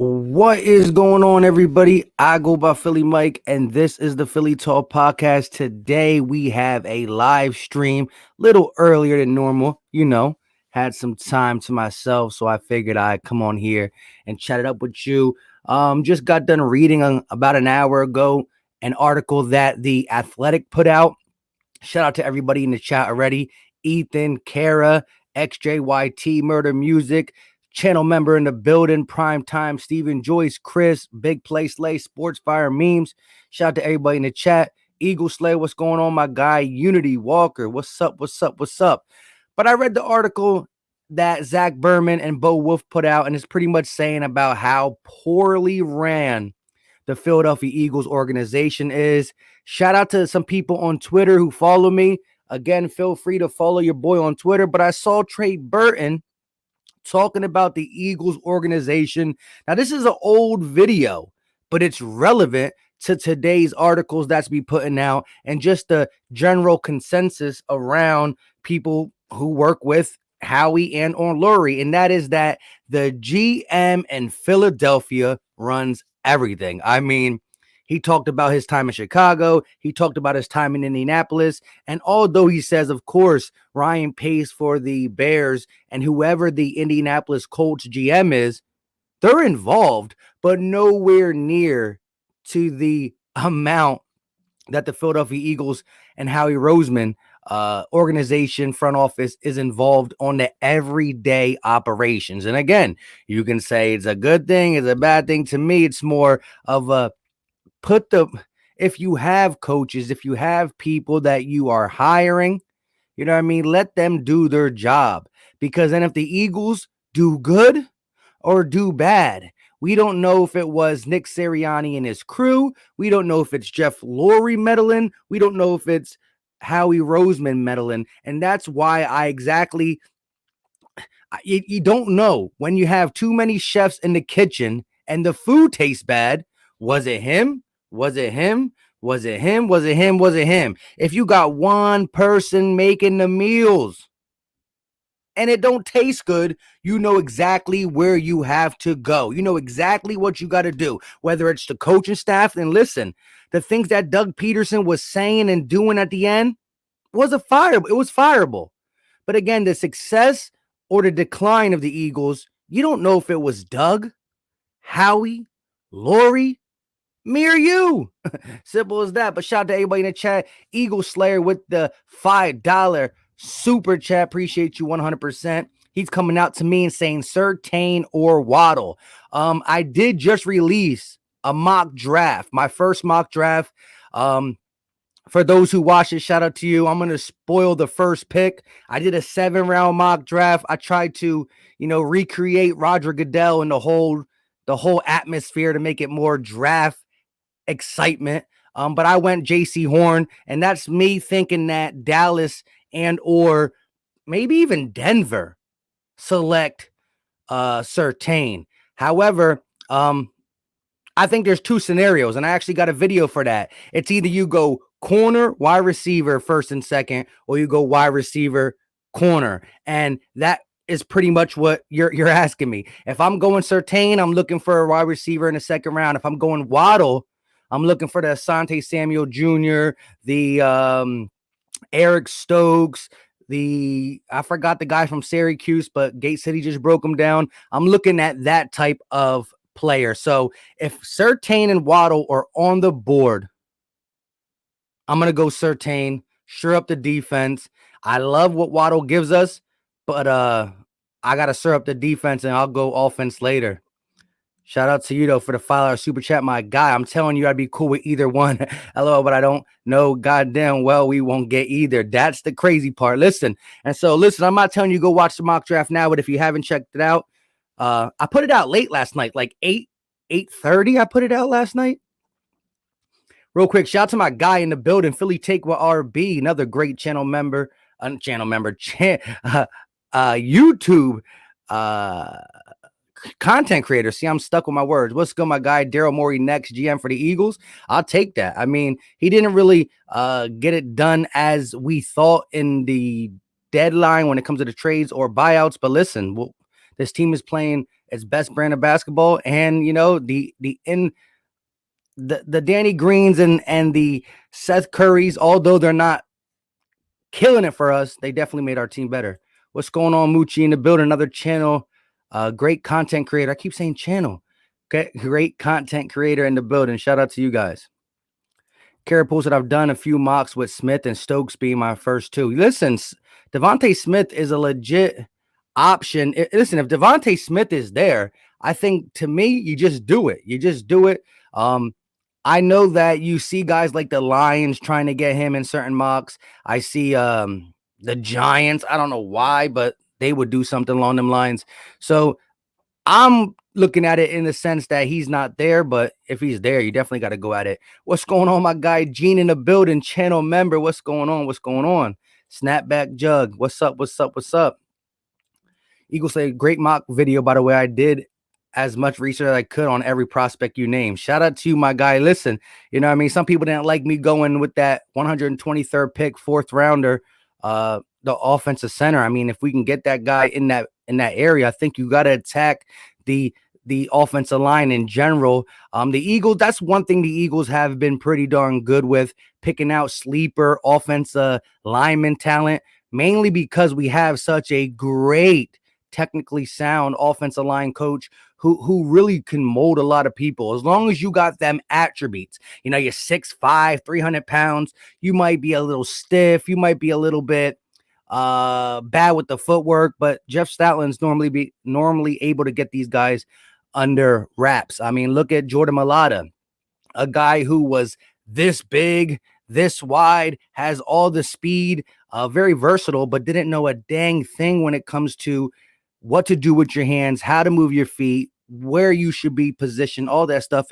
What is going on, everybody? I go by Philly Mike, and this is the Philly Talk Podcast. Today, we have a live stream, little earlier than normal. Had some time to myself, so I figured I'd come on here and chat it up with you. Just got done reading about an hour ago an article that The Athletic put out. Shout out to everybody in the chat already. Ethan, Kara, XJYT, Murder Music, channel member in the building, Prime Time, Stephen, Joyce, Chris, Big Play Slay, Sports Fire Memes. Shout out to everybody in the chat. Eagle Slay, what's going on, my guy? Unity Walker, what's up, what's up, what's up? But I read the article that Zach Berman and Bo Wolf put out, and it's pretty much saying about how poorly ran the Philadelphia Eagles organization is. Shout out to some people on Twitter who follow me. Again, feel free to follow your boy on Twitter. But I saw Trey Burton talking about the Eagles organization. Now, this is an old video, but it's relevant to today's articles that's be putting out and just the general consensus around people who work with Howie and on Lurie. And that is that the GM in Philadelphia runs everything. I mean, he talked about his time in Chicago. He talked about his time in Indianapolis. And although he says, of course, Ryan pays for the Bears and whoever the Indianapolis Colts GM is, they're involved, but nowhere near to the amount that the Philadelphia Eagles and Howie Roseman organization front office is involved on the everyday operations. And again, you can say it's a good thing, it's a bad thing. To me, it's more of a if you have coaches, if you have people that you are hiring, you know what I mean, let them do their job. Because then if the Eagles do good or do bad, we don't know if it was Nick Sirianni and his crew. We don't know if it's Jeff Lurie meddling. We don't know if it's Howie Roseman meddling. And that's why you don't know when you have too many chefs in the kitchen and the food tastes bad. Was it him? Was it him? Was it him? Was it him? Was it him? If you got one person making the meals and it don't taste good, you know exactly where you have to go. You know exactly what you got to do, whether it's the coaching staff. And listen, the things that Doug Peterson was saying and doing at the end was fireable. But again, the success or the decline of the Eagles, you don't know if it was Doug, Howie, Lurie, me or you. Simple as that. But shout out to everybody in the chat. Eagle Slayer with the $5 super chat. Appreciate you 100%. He's coming out to me and saying Surtain or Waddle. I did just release a mock draft, my first mock draft. For those who watch it, shout out to you. I'm going to spoil the first pick. I did a 7-round mock draft. I tried to, recreate Roger Goodell and the whole atmosphere to make it more draft excitement. But I went JC Horn, and that's me thinking that Dallas and or maybe even Denver select Surtain. However, I think there's two scenarios, and I actually got a video for that. It's either you go corner, wide receiver first and second, or you go wide receiver, corner. And that is pretty much what you're asking me. If I'm going Surtain, I'm looking for a wide receiver in the second round. If I'm going Waddle, I'm looking for the Asante Samuel Jr., the Eric Stokes, I forgot the guy from Syracuse, but Gate City just broke him down. I'm looking at that type of player. So if Surtain and Waddle are on the board, I'm going to go Surtain, sure up the defense. I love what Waddle gives us, but I got to stir up the defense, and I'll go offense later. Shout out to you, though, for the $5 super chat, my guy. I'm telling you, I'd be cool with either one. LOL, but I don't know goddamn well we won't get either. That's the crazy part. Listen, I'm not telling you go watch the mock draft now, but if you haven't checked it out, I put it out late last night, like 8:30. I put it out last night. Real quick, shout out to my guy in the building, Philly Take with RB, another great channel member, YouTube content creator. See, I'm stuck with my words. What's good, my guy? Daryl Morey, next GM for the Eagles. I'll take that. I mean, he didn't really get it done as we thought in the deadline when it comes to the trades or buyouts. But listen, this team is playing its best brand of basketball, and the Danny Greens and the Seth Currys, although they're not killing it for us, they definitely made our team better. What's going on, Moochie in the building? Another channel, great content creator. I keep saying channel. Okay, great content creator in the building. Shout out to you guys. Carapools that I've done a few mocks with Smith and Stokes being my first two. Listen, Devontae Smith is a legit option. Listen, if Devontae Smith is there, I think to me, you just do it. You just do it. I know that you see guys like the Lions trying to get him in certain mocks. I see the Giants. I don't know why, but they would do something along them lines. So I'm looking at it in the sense that he's not there, but if he's there, you definitely got to go at it. What's going on, my guy Gene in the building, channel member? What's going on? What's going on? Snapback Jug. What's up? What's up? What's up? Eagle say, great mock video, by the way. I did as much research as I could on every prospect you name. Shout out to you, my guy. Listen, you know what I mean? Some people didn't like me going with that 123rd pick, 4th rounder, the offensive center. I mean, if we can get that guy in that area, I think you got to attack the offensive line in general. The Eagles, that's one thing the Eagles have been pretty darn good with, picking out sleeper offensive lineman talent, mainly because we have such a great, technically sound offensive line coach who really can mold a lot of people. As long as you got them attributes, you know, you're 6'5", 300 pounds, you might be a little stiff, you might be a little bit bad with the footwork, but Jeff Stoutland's normally able to get these guys under wraps. I mean, look at Jordan Mailata, a guy who was this big, this wide, has all the speed, very versatile, but didn't know a dang thing when it comes to what to do with your hands, how to move your feet, where you should be positioned, all that stuff.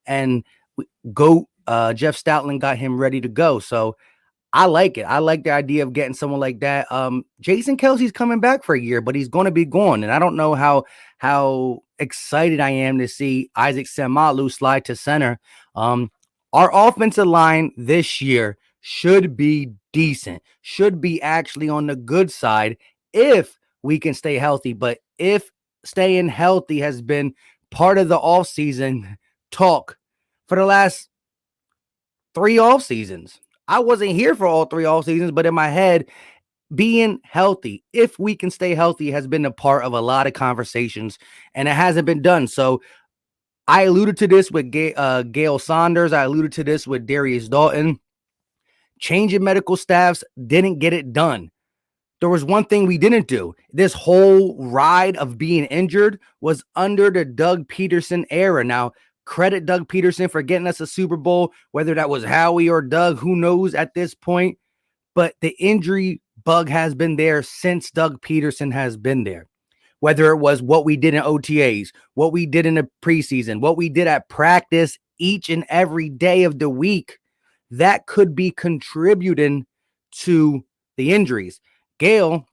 And Jeff Stoutland got him ready to go. So I like it. I like the idea of getting someone like that. Jason Kelsey's coming back for a year, but he's going to be gone. And I don't know how excited I am to see Isaac Samalu slide to center. Our offensive line this year should be decent, should be actually on the good side if we can stay healthy. But if staying healthy has been part of the offseason talk for the last 3 off seasons, I wasn't here for all 3 off seasons, but in my head, being healthy, if we can stay healthy, has been a part of a lot of conversations, and it hasn't been done. So I alluded to this with Gail Saunders. I alluded to this with Darius Dalton. Changing medical staffs didn't get it done. There was one thing we didn't do. This whole ride of being injured was under the Doug Peterson era. Now, credit Doug Peterson for getting us a Super Bowl, whether that was Howie or Doug, who knows at this point. But the injury bug has been there since Doug Peterson has been there. Whether it was what we did in OTAs, what we did in the preseason, what we did at practice each and every day of the week, that could be contributing to the injuries. Gail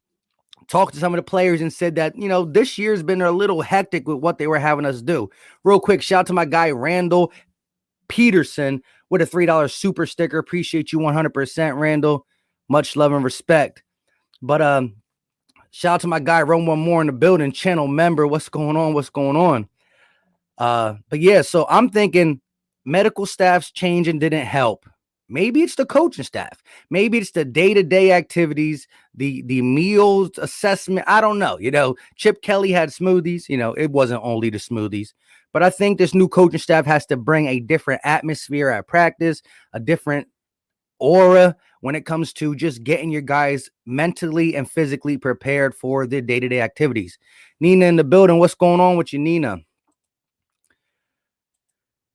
talked to some of the players and said that, you know, this year's been a little hectic with what they were having us do. Real quick, shout out to my guy, Randall Peterson, with a $3 super sticker. Appreciate you 100%, Randall. Much love and respect. But shout out to my guy, Rome One More in the building, channel member. What's going on? What's going on? But yeah, so I'm thinking medical staff's changing didn't help. Maybe it's the coaching staff. Maybe it's the day-to-day activities, the meals assessment. I don't know. You know, Chip Kelly had smoothies. You know, it wasn't only the smoothies. But I think this new coaching staff has to bring a different atmosphere at practice, a different aura when it comes to just getting your guys mentally and physically prepared for the day-to-day activities. Nina in the building. What's going on with you, Nina?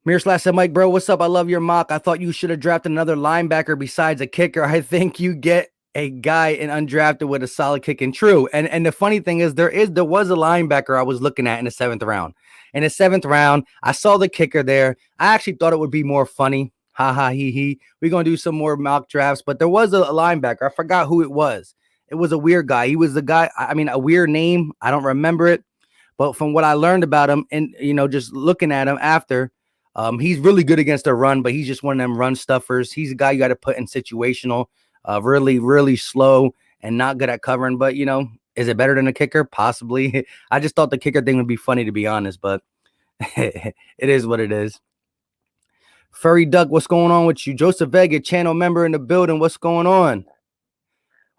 Mirslash said, Mike, bro, what's up? I love your mock. I thought you should have drafted another linebacker besides a kicker. I think you get a guy in undrafted with a solid kick and true. And the funny thing is there was a linebacker I was looking at in the 7th round. In the 7th round, I saw the kicker there. I actually thought it would be more funny. Ha ha he he. We're going to do some more mock drafts, but there was a linebacker. I forgot who it was. It was a weird guy. He was the guy, I mean, a weird name. I don't remember it. But from what I learned about him and, you know, just looking at him after, he's really good against the run, but he's just one of them run stuffers. He's a guy you got to put in situational, really, really slow and not good at covering. But, you know, Is it better than a kicker? Possibly. I just thought the kicker thing would be funny, to be honest, but it is what it is. Furry Duck, what's going on with you? Joseph Vega, channel member in the building. What's going on?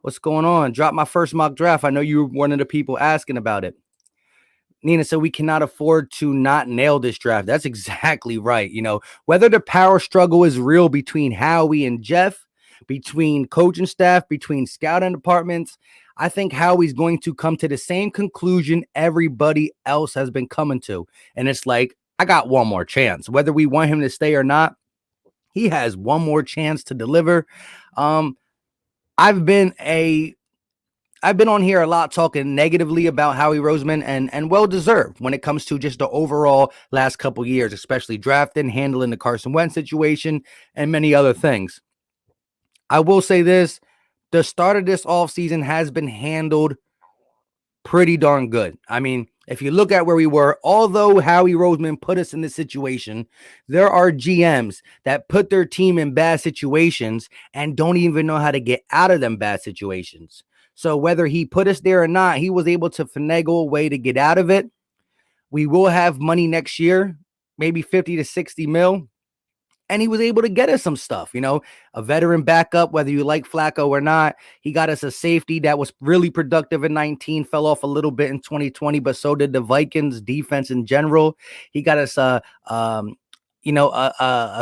What's going on? Drop my first mock draft. I know you were one of the people asking about it. Nina said we cannot afford to not nail this draft. That's exactly right. You know, whether the power struggle is real between Howie and Jeff, between coaching staff, between scouting departments, I think Howie's going to come to the same conclusion everybody else has been coming to. And it's like, I got one more chance. Whether we want him to stay or not, he has one more chance to deliver. I've been on here a lot talking negatively about Howie Roseman, and well-deserved when it comes to just the overall last couple years, especially drafting, handling the Carson Wentz situation, and many other things. I will say this, the start of this offseason has been handled pretty darn good. I mean, if you look at where we were, although Howie Roseman put us in this situation, there are GMs that put their team in bad situations and don't even know how to get out of them bad situations. So whether he put us there or not, he was able to finagle a way to get out of it. We will have money next year, maybe 50 to 60 mil. And he was able to get us some stuff, you know, a veteran backup, whether you like Flacco or not. He got us a safety that was really productive in 19, fell off a little bit in 2020, but so did the Vikings defense in general. He got us a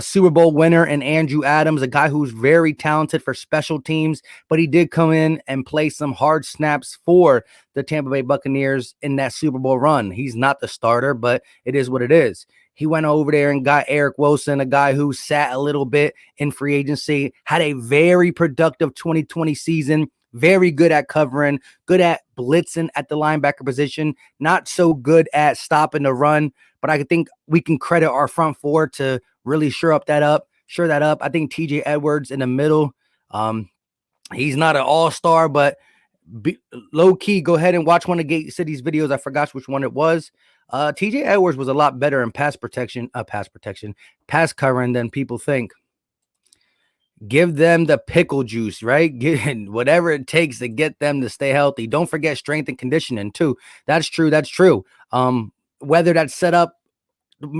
Super Bowl winner in Andrew Adams, a guy who's very talented for special teams, but he did come in and play some hard snaps for the Tampa Bay Buccaneers in that Super Bowl run. He's not the starter, but it is what it is. He went over there and got Eric Wilson, a guy who sat a little bit in free agency, had a very productive 2020 season, very good at covering, good at blitzing at the linebacker position, not so good at stopping the run, but I think we can credit our front four to really shore that up. I think TJ Edwards in the middle, he's not an all-star, but low key, go ahead and watch one of Gate City's videos. I forgot which one it was. TJ Edwards was a lot better in pass covering than people think. Give them the pickle juice, right? Get whatever it takes to get them to stay healthy. Don't forget strength and conditioning too. That's true. Whether that's set up,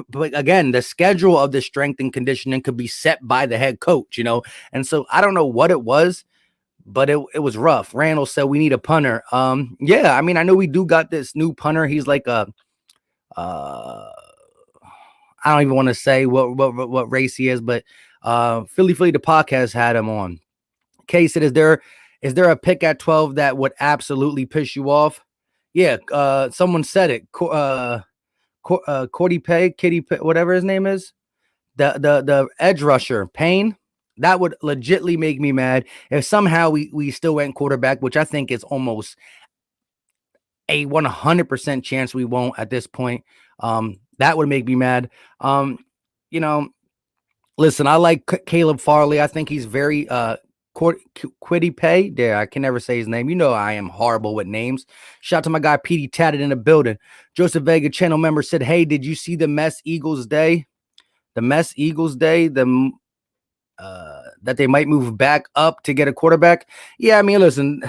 but again, the schedule of the strength and conditioning could be set by the head coach, you know? And so I don't know what it was, but it was rough. Randall said we need a punter. Yeah, I mean, I know we do got this new punter. He's like I don't even want to say what race he is, but Philly the podcast had him on. Kay said, is there a pick at 12 that would absolutely piss you off? Yeah, someone said it. Kitty Pay, whatever his name is, the edge rusher, Payne. That would legitly make me mad if somehow we still went quarterback, which I think is almost a 100% chance we won't at this point. That would make me mad. You know, listen, I like Caleb Farley. I think he's very Quiddy Pay. There, I can never say his name. You know I am horrible with names. Shout out to my guy Petey Tatted in the building. Joseph Vega channel member said, hey, did you see the Mess Eagles Day? The Mess Eagles Day, that they might move back up to get a quarterback. Yeah, I mean, listen,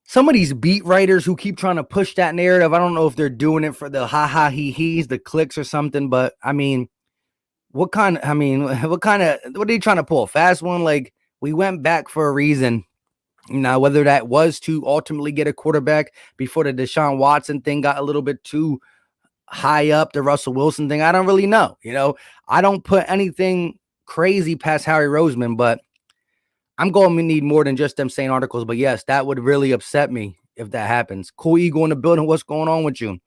some of these beat writers who keep trying to push that narrative, I don't know if they're doing it for the ha-ha-he-he's, the clicks or something, but I mean, what are they trying to pull? A fast one? Like, we went back for a reason. Now, whether that was to ultimately get a quarterback before the Deshaun Watson thing got a little bit too high up, the Russell Wilson thing, I don't really know. You know, I don't put anything crazy past Howie Roseman, but I'm going to need more than just them saying articles. But yes, that would really upset me if that happens. Cool Eagle in the building. What's going on with you?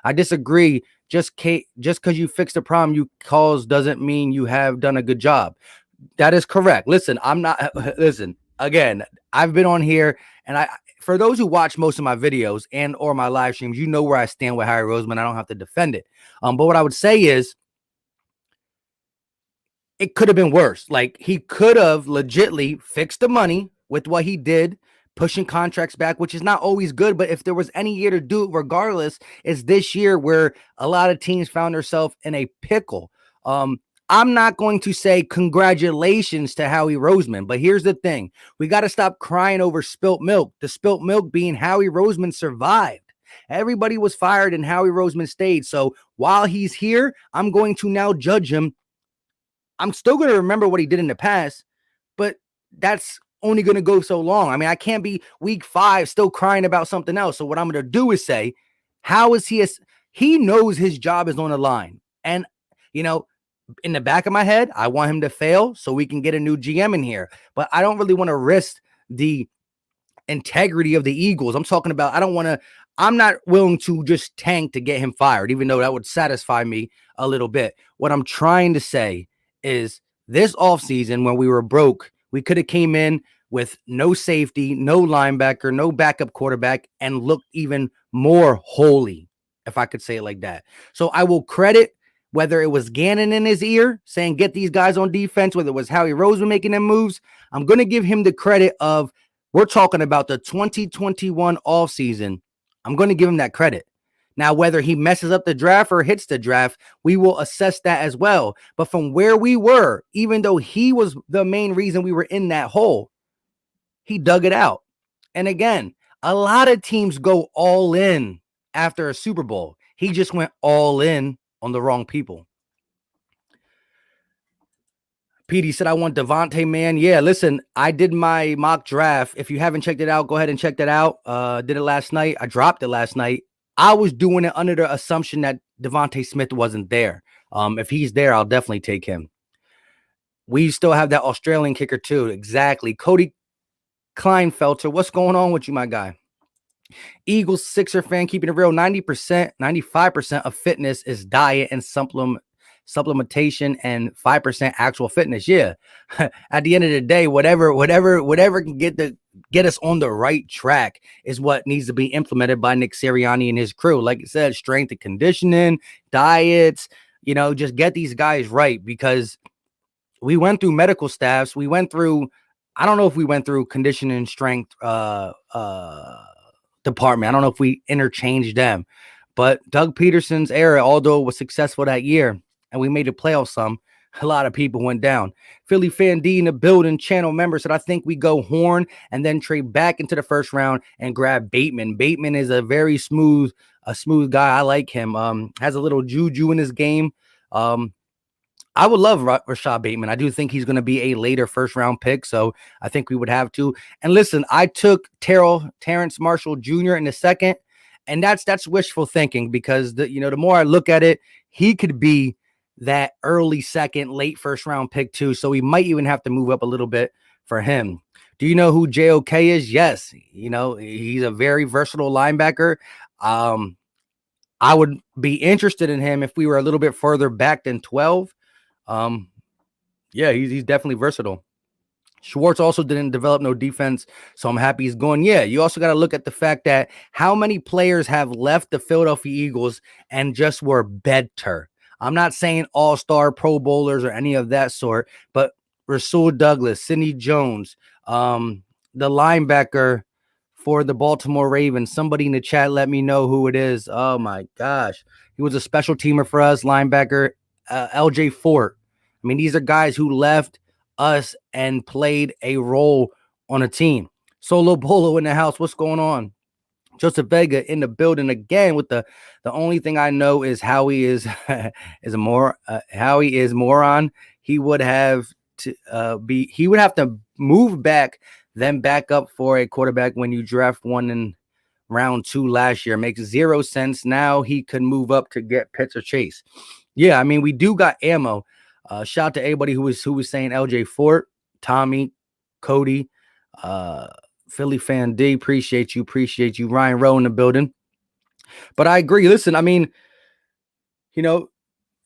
I disagree. Just because you fixed the problem you caused doesn't mean you have done a good job. That is correct. Listen, again, I've been on here, and for those who watch most of my videos and or my live streams, you know where I stand with Howie Roseman. I don't have to defend it. But what I would say is, it could have been worse. Like, he could have legitly fixed the money with what he did, pushing contracts back, which is not always good. But if there was any year to do it, regardless, it's this year where a lot of teams found themselves in a pickle. I'm not going to say congratulations to Howie Roseman, but here's the thing. We got to stop crying over spilt milk. The spilt milk being Howie Roseman survived. Everybody was fired and Howie Roseman stayed. So while he's here, I'm going to now judge him. I'm still going to remember what he did in the past, but that's only going to go so long. I mean, I can't be week 5 still crying about something else. So what I'm going to do is say, how is he knows his job is on the line. And, in the back of my head, I want him to fail so we can get a new GM in here. But I don't really want to risk the integrity of the Eagles. I'm not willing to just tank to get him fired, even though that would satisfy me a little bit. What I'm trying to say is this offseason, when we were broke, we could have came in with no safety, no linebacker, no backup quarterback, and looked even more holy, if I could say it like that. So I will credit whether it was Gannon in his ear saying, get these guys on defense, whether it was Howie Roseman making them moves. I'm going to give him the credit of, we're talking about the 2021 offseason. I'm going to give him that credit. Now, whether he messes up the draft or hits the draft, we will assess that as well. But from where we were, even though he was the main reason we were in that hole, he dug it out. And again, a lot of teams go all in after a Super Bowl. He just went all in on the wrong people. Petey said, I want Devontae, man. Yeah, listen, I did my mock draft. If you haven't checked it out, go ahead and check that out. Did it last night. I dropped it last night. I was doing it under the assumption that Devontae Smith wasn't there. If he's there, I'll definitely take him. We still have that Australian kicker too. Exactly. Cody Kleinfelter, what's going on with you, my guy? Eagles Sixer fan, keeping it real. 90%, 95% of fitness is diet and supplementation, and 5% actual fitness. Yeah. At the end of the day, whatever can get us on the right track is what needs to be implemented by Nick Sirianni and his crew. Like I said, strength and conditioning, diets, just get these guys right, because we went through medical staffs. I don't know if we went through conditioning strength department. I don't know if we interchanged them, but Doug Peterson's era, although it was successful that year and we made the playoffs a lot of people went down. Philly Fan D in the building, channel member, said, I think we go Horn and then trade back into the first round and grab Bateman. Bateman is a very smooth guy. I like him. Has a little juju in his game. I would love Rashad Bateman. I do think he's going to be a later first round pick, so I think we would have to. And listen, I took Terrence Marshall Jr. in the second, and that's wishful thinking, because the more I look at it, he could be that early second, late first round pick too. So we might even have to move up a little bit for him. Do you know who JOK is? Yes, he's a very versatile linebacker. I would be interested in him if we were a little bit further back than 12. Yeah, he's definitely versatile. Schwartz also didn't develop no defense, so I'm happy he's going. Yeah, you also got to look at the fact that how many players have left the Philadelphia Eagles and just were better. I'm not saying all-star Pro Bowlers or any of that sort, but Rasul Douglas, Sidney Jones, the linebacker for the Baltimore Ravens. Somebody in the chat, let me know who it is. Oh my gosh. He was a special teamer for us, linebacker, LJ Fort. I mean, these are guys who left us and played a role on a team. Solo Bolo in the house. What's going on? Joseph Vega in the building again with the only thing I know is Howie is Howie is moron. He would have to move back, then back up for a quarterback when you draft one in round 2 last year. Makes zero sense. Now he could move up to get Pitts or Chase. Yeah, I mean, we do got ammo. Shout out to everybody who was saying LJ Fort, Tommy, Cody, Philly Fan D. Appreciate you. Ryan Rowe in the building. But I agree. Listen, I mean, the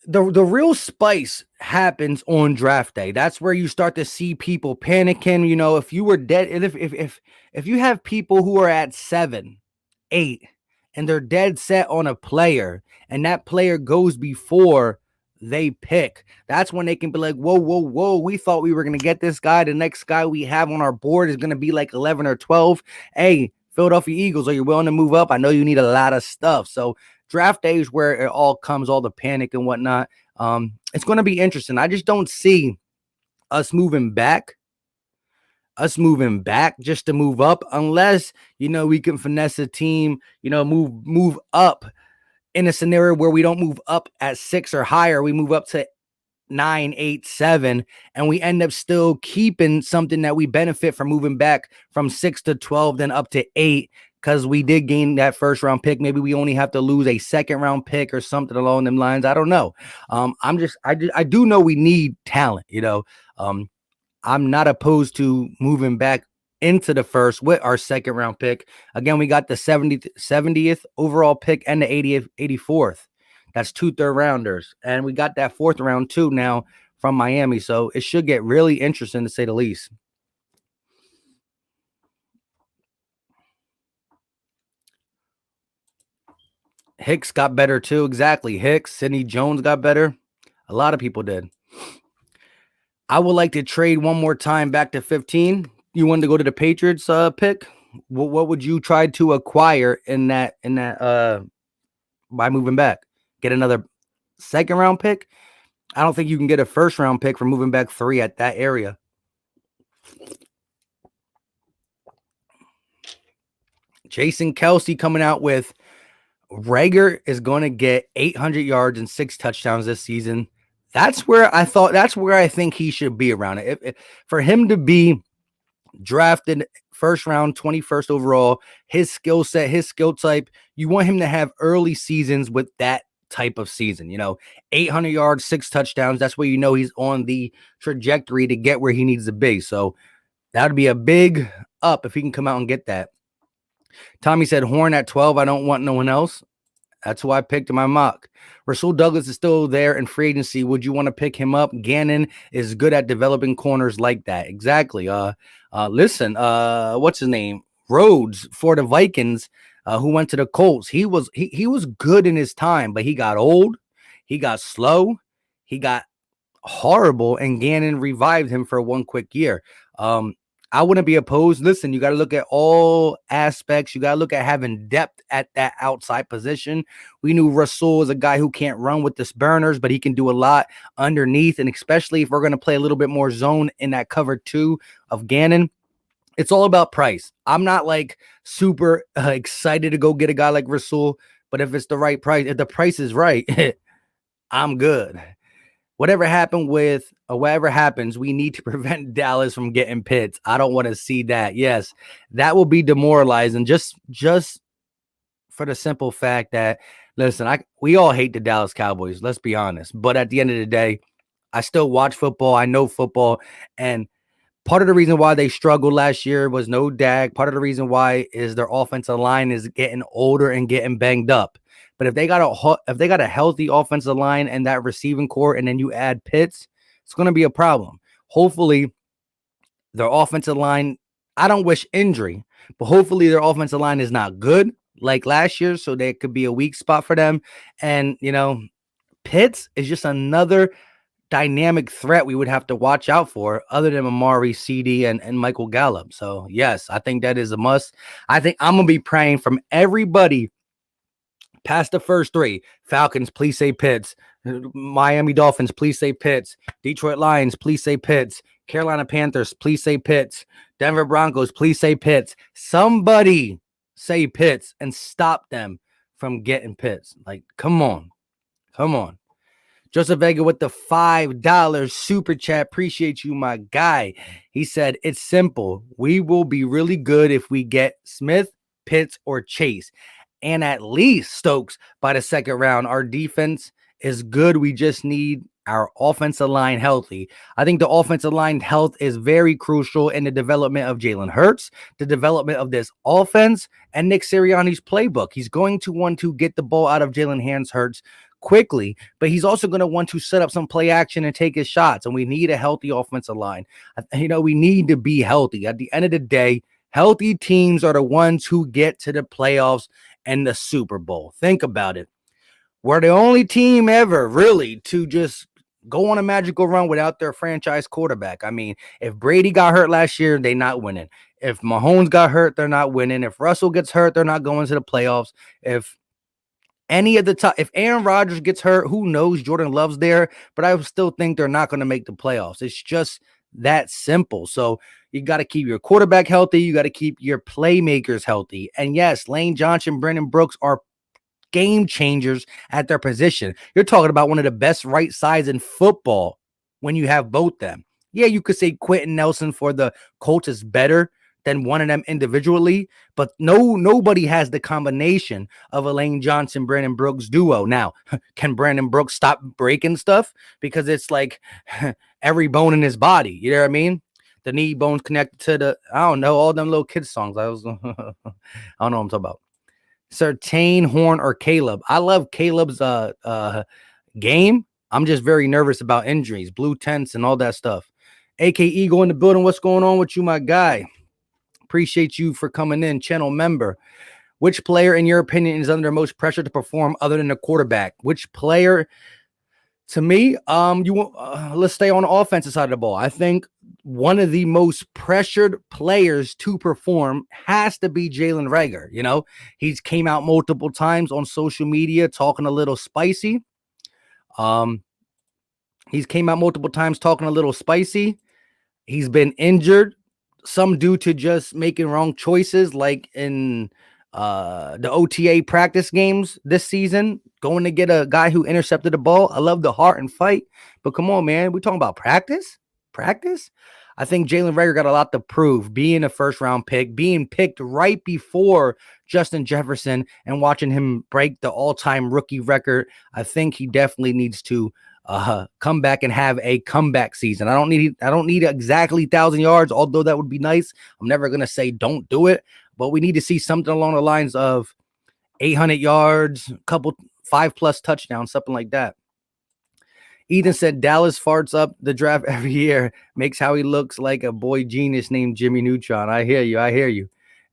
real spice happens on draft day. That's where you start to see people panicking. If you were dead, if you have people who are at 7, 8, and they're dead set on a player, and that player goes before they pick, that's when they can be like, whoa, we thought we were going to get this guy. The next guy we have on our board is going to be like 11 or 12. Hey, Philadelphia Eagles, are you willing to move up? I know you need a lot of stuff. So draft day is where it all comes, all the panic and whatnot. It's going to be interesting. I just don't see us moving back just to move up, unless we can finesse a team, move up in a scenario where we don't move up at 6 or higher. We move up to 9, 8, 7, and we end up still keeping something that we benefit from moving back from 6 to 12, then up to 8, because we did gain that first round pick. Maybe we only have to lose a second round pick or something along them lines. I don't know. I do know we need talent. I'm not opposed to moving back into the first with our second round pick. Again, we got the 70th overall pick and the 80th, 84th. That's 2 third-rounders. And we got that 4th round too now from Miami. So it should get really interesting, to say the least. Hicks got better too. Exactly. Hicks, Sidney Jones got better. A lot of people did. I would like to trade one more time back to 15. You wanted to go to the Patriots pick? What would you try to acquire in that by moving back? Get another second round pick? I don't think you can get a first round pick for moving back 3 at that area. Jason Kelce coming out with Reagor is going to get 800 yards and 6 touchdowns this season. That's where I think he should be around it. If for him to be drafted first round, 21st overall, his skill set, his skill type, you want him to have early seasons with that type of season. 800 yards, 6 touchdowns. That's where he's on the trajectory to get where he needs to be. So that would be a big up if he can come out and get that. Tommy said Horn at 12. I don't want no one else. That's who I picked in my mock. Rasul Douglas is still there in free agency. Would you want to pick him up? Gannon is good at developing corners like that. Exactly. Listen, what's his name? Rhodes for the Vikings, who went to the Colts. He was good in his time, but he got old. He got slow. He got horrible, and Gannon revived him for one quick year. I wouldn't be opposed. Listen, you got to look at all aspects. You got to look at having depth at that outside position. We knew Rasul is a guy who can't run with the burners, but he can do a lot underneath. And especially if we're going to play a little bit more zone in that cover 2 of Gannon, it's all about price. I'm not like super excited to go get a guy like Rasul, but if it's the right price, if the price is right, I'm good. Whatever happens, we need to prevent Dallas from getting Pitts. I don't want to see that. Yes, that will be demoralizing. Just for the simple fact that, listen, we all hate the Dallas Cowboys. Let's be honest. But at the end of the day, I still watch football. I know football, and part of the reason why they struggled last year was no Dak. Part of the reason why is their offensive line is getting older and getting banged up. But if they got a healthy offensive line and that receiving core, and then you add Pitts, it's going to be a problem. Hopefully, their offensive line, I don't wish injury, but hopefully their offensive line is not good like last year, so there could be a weak spot for them. And, Pitts is just another dynamic threat we would have to watch out for, other than Amari, CD, and Michael Gallup. So, yes, I think that is a must. I think I'm going to be praying from everybody past the first 3. Falcons, please say Pitts. Miami Dolphins, please say Pitts. Detroit Lions, please say Pitts. Carolina Panthers, please say Pitts. Denver Broncos, please say Pitts. Somebody say Pitts and stop them from getting Pitts. Like, come on. Joseph Vega with the $5 super chat. Appreciate you, my guy. He said, it's simple. We will be really good if we get Smith, Pitts, or Chase, and at least Stokes by the second round. Our defense is good. We just need our offensive line healthy. I think the offensive line health is very crucial in the development of Jalen Hurts, the development of this offense, and Nick Sirianni's playbook. He's going to want to get the ball out of Jalen Hurts quickly, but he's also going to want to set up some play action and take his shots, and we need a healthy offensive line. We need to be healthy. At the end of the day, healthy teams are the ones who get to the playoffs and the Super Bowl. Think about it. We're the only team ever really to just go on a magical run without their franchise quarterback. I mean, if Brady got hurt last year, they're not winning. If Mahomes got hurt, they're not winning. If Russell gets hurt, they're not going to the playoffs. If Any of the top, if Aaron Rodgers gets hurt, who knows? Jordan Love's there, but I still think they're not going to make the playoffs. It's just that simple. So you got to keep your quarterback healthy. You got to keep your playmakers healthy. And yes, Lane Johnson, Brandon Brooks are game changers at their position. You're talking about one of the best right sides in football when you have both them. Yeah, you could say Quentin Nelson for the Colts is better than one of them individually, but nobody has the combination of a Lane Johnson, Brandon Brooks duo. Now, can Brandon Brooks stop breaking stuff? Because it's like every bone in his body. You know what I mean? The knee bones connected to the, I don't know, all them little kids songs. I don't know what I'm talking about. Sertain, Horn, or Caleb. I love Caleb's game. I'm just very nervous about injuries, blue tents, and all that stuff. AK Eagle in the building. What's going on with you, my guy? Appreciate you for coming in, channel member. Which player, in your opinion, is under most pressure to perform other than the quarterback? Which player? To me, let's stay on the offensive side of the ball. I think one of the most pressured players to perform has to be Jalen Reagor. You know, he's came out multiple times on social media talking a little spicy. He's came out multiple times talking a little spicy. He's been injured, some due to just making wrong choices, like in the OTA practice games this season, going to get a guy who intercepted the ball. I love the heart and fight, but come on, man, we're talking about practice. I think Jalen Reagor got a lot to prove, being a first-round pick, being picked right before Justin Jefferson, and watching him break the all-time rookie record. I think he definitely needs to come back and have a comeback season. I don't need exactly 1,000 yards, although that would be nice. I'm never gonna say don't do it, but we need to see something along the lines of 800 yards, a couple 5+ touchdowns, something like that. Ethan said Dallas farts up the draft every year, makes how he looks like a boy genius named Jimmy Neutron. I hear you.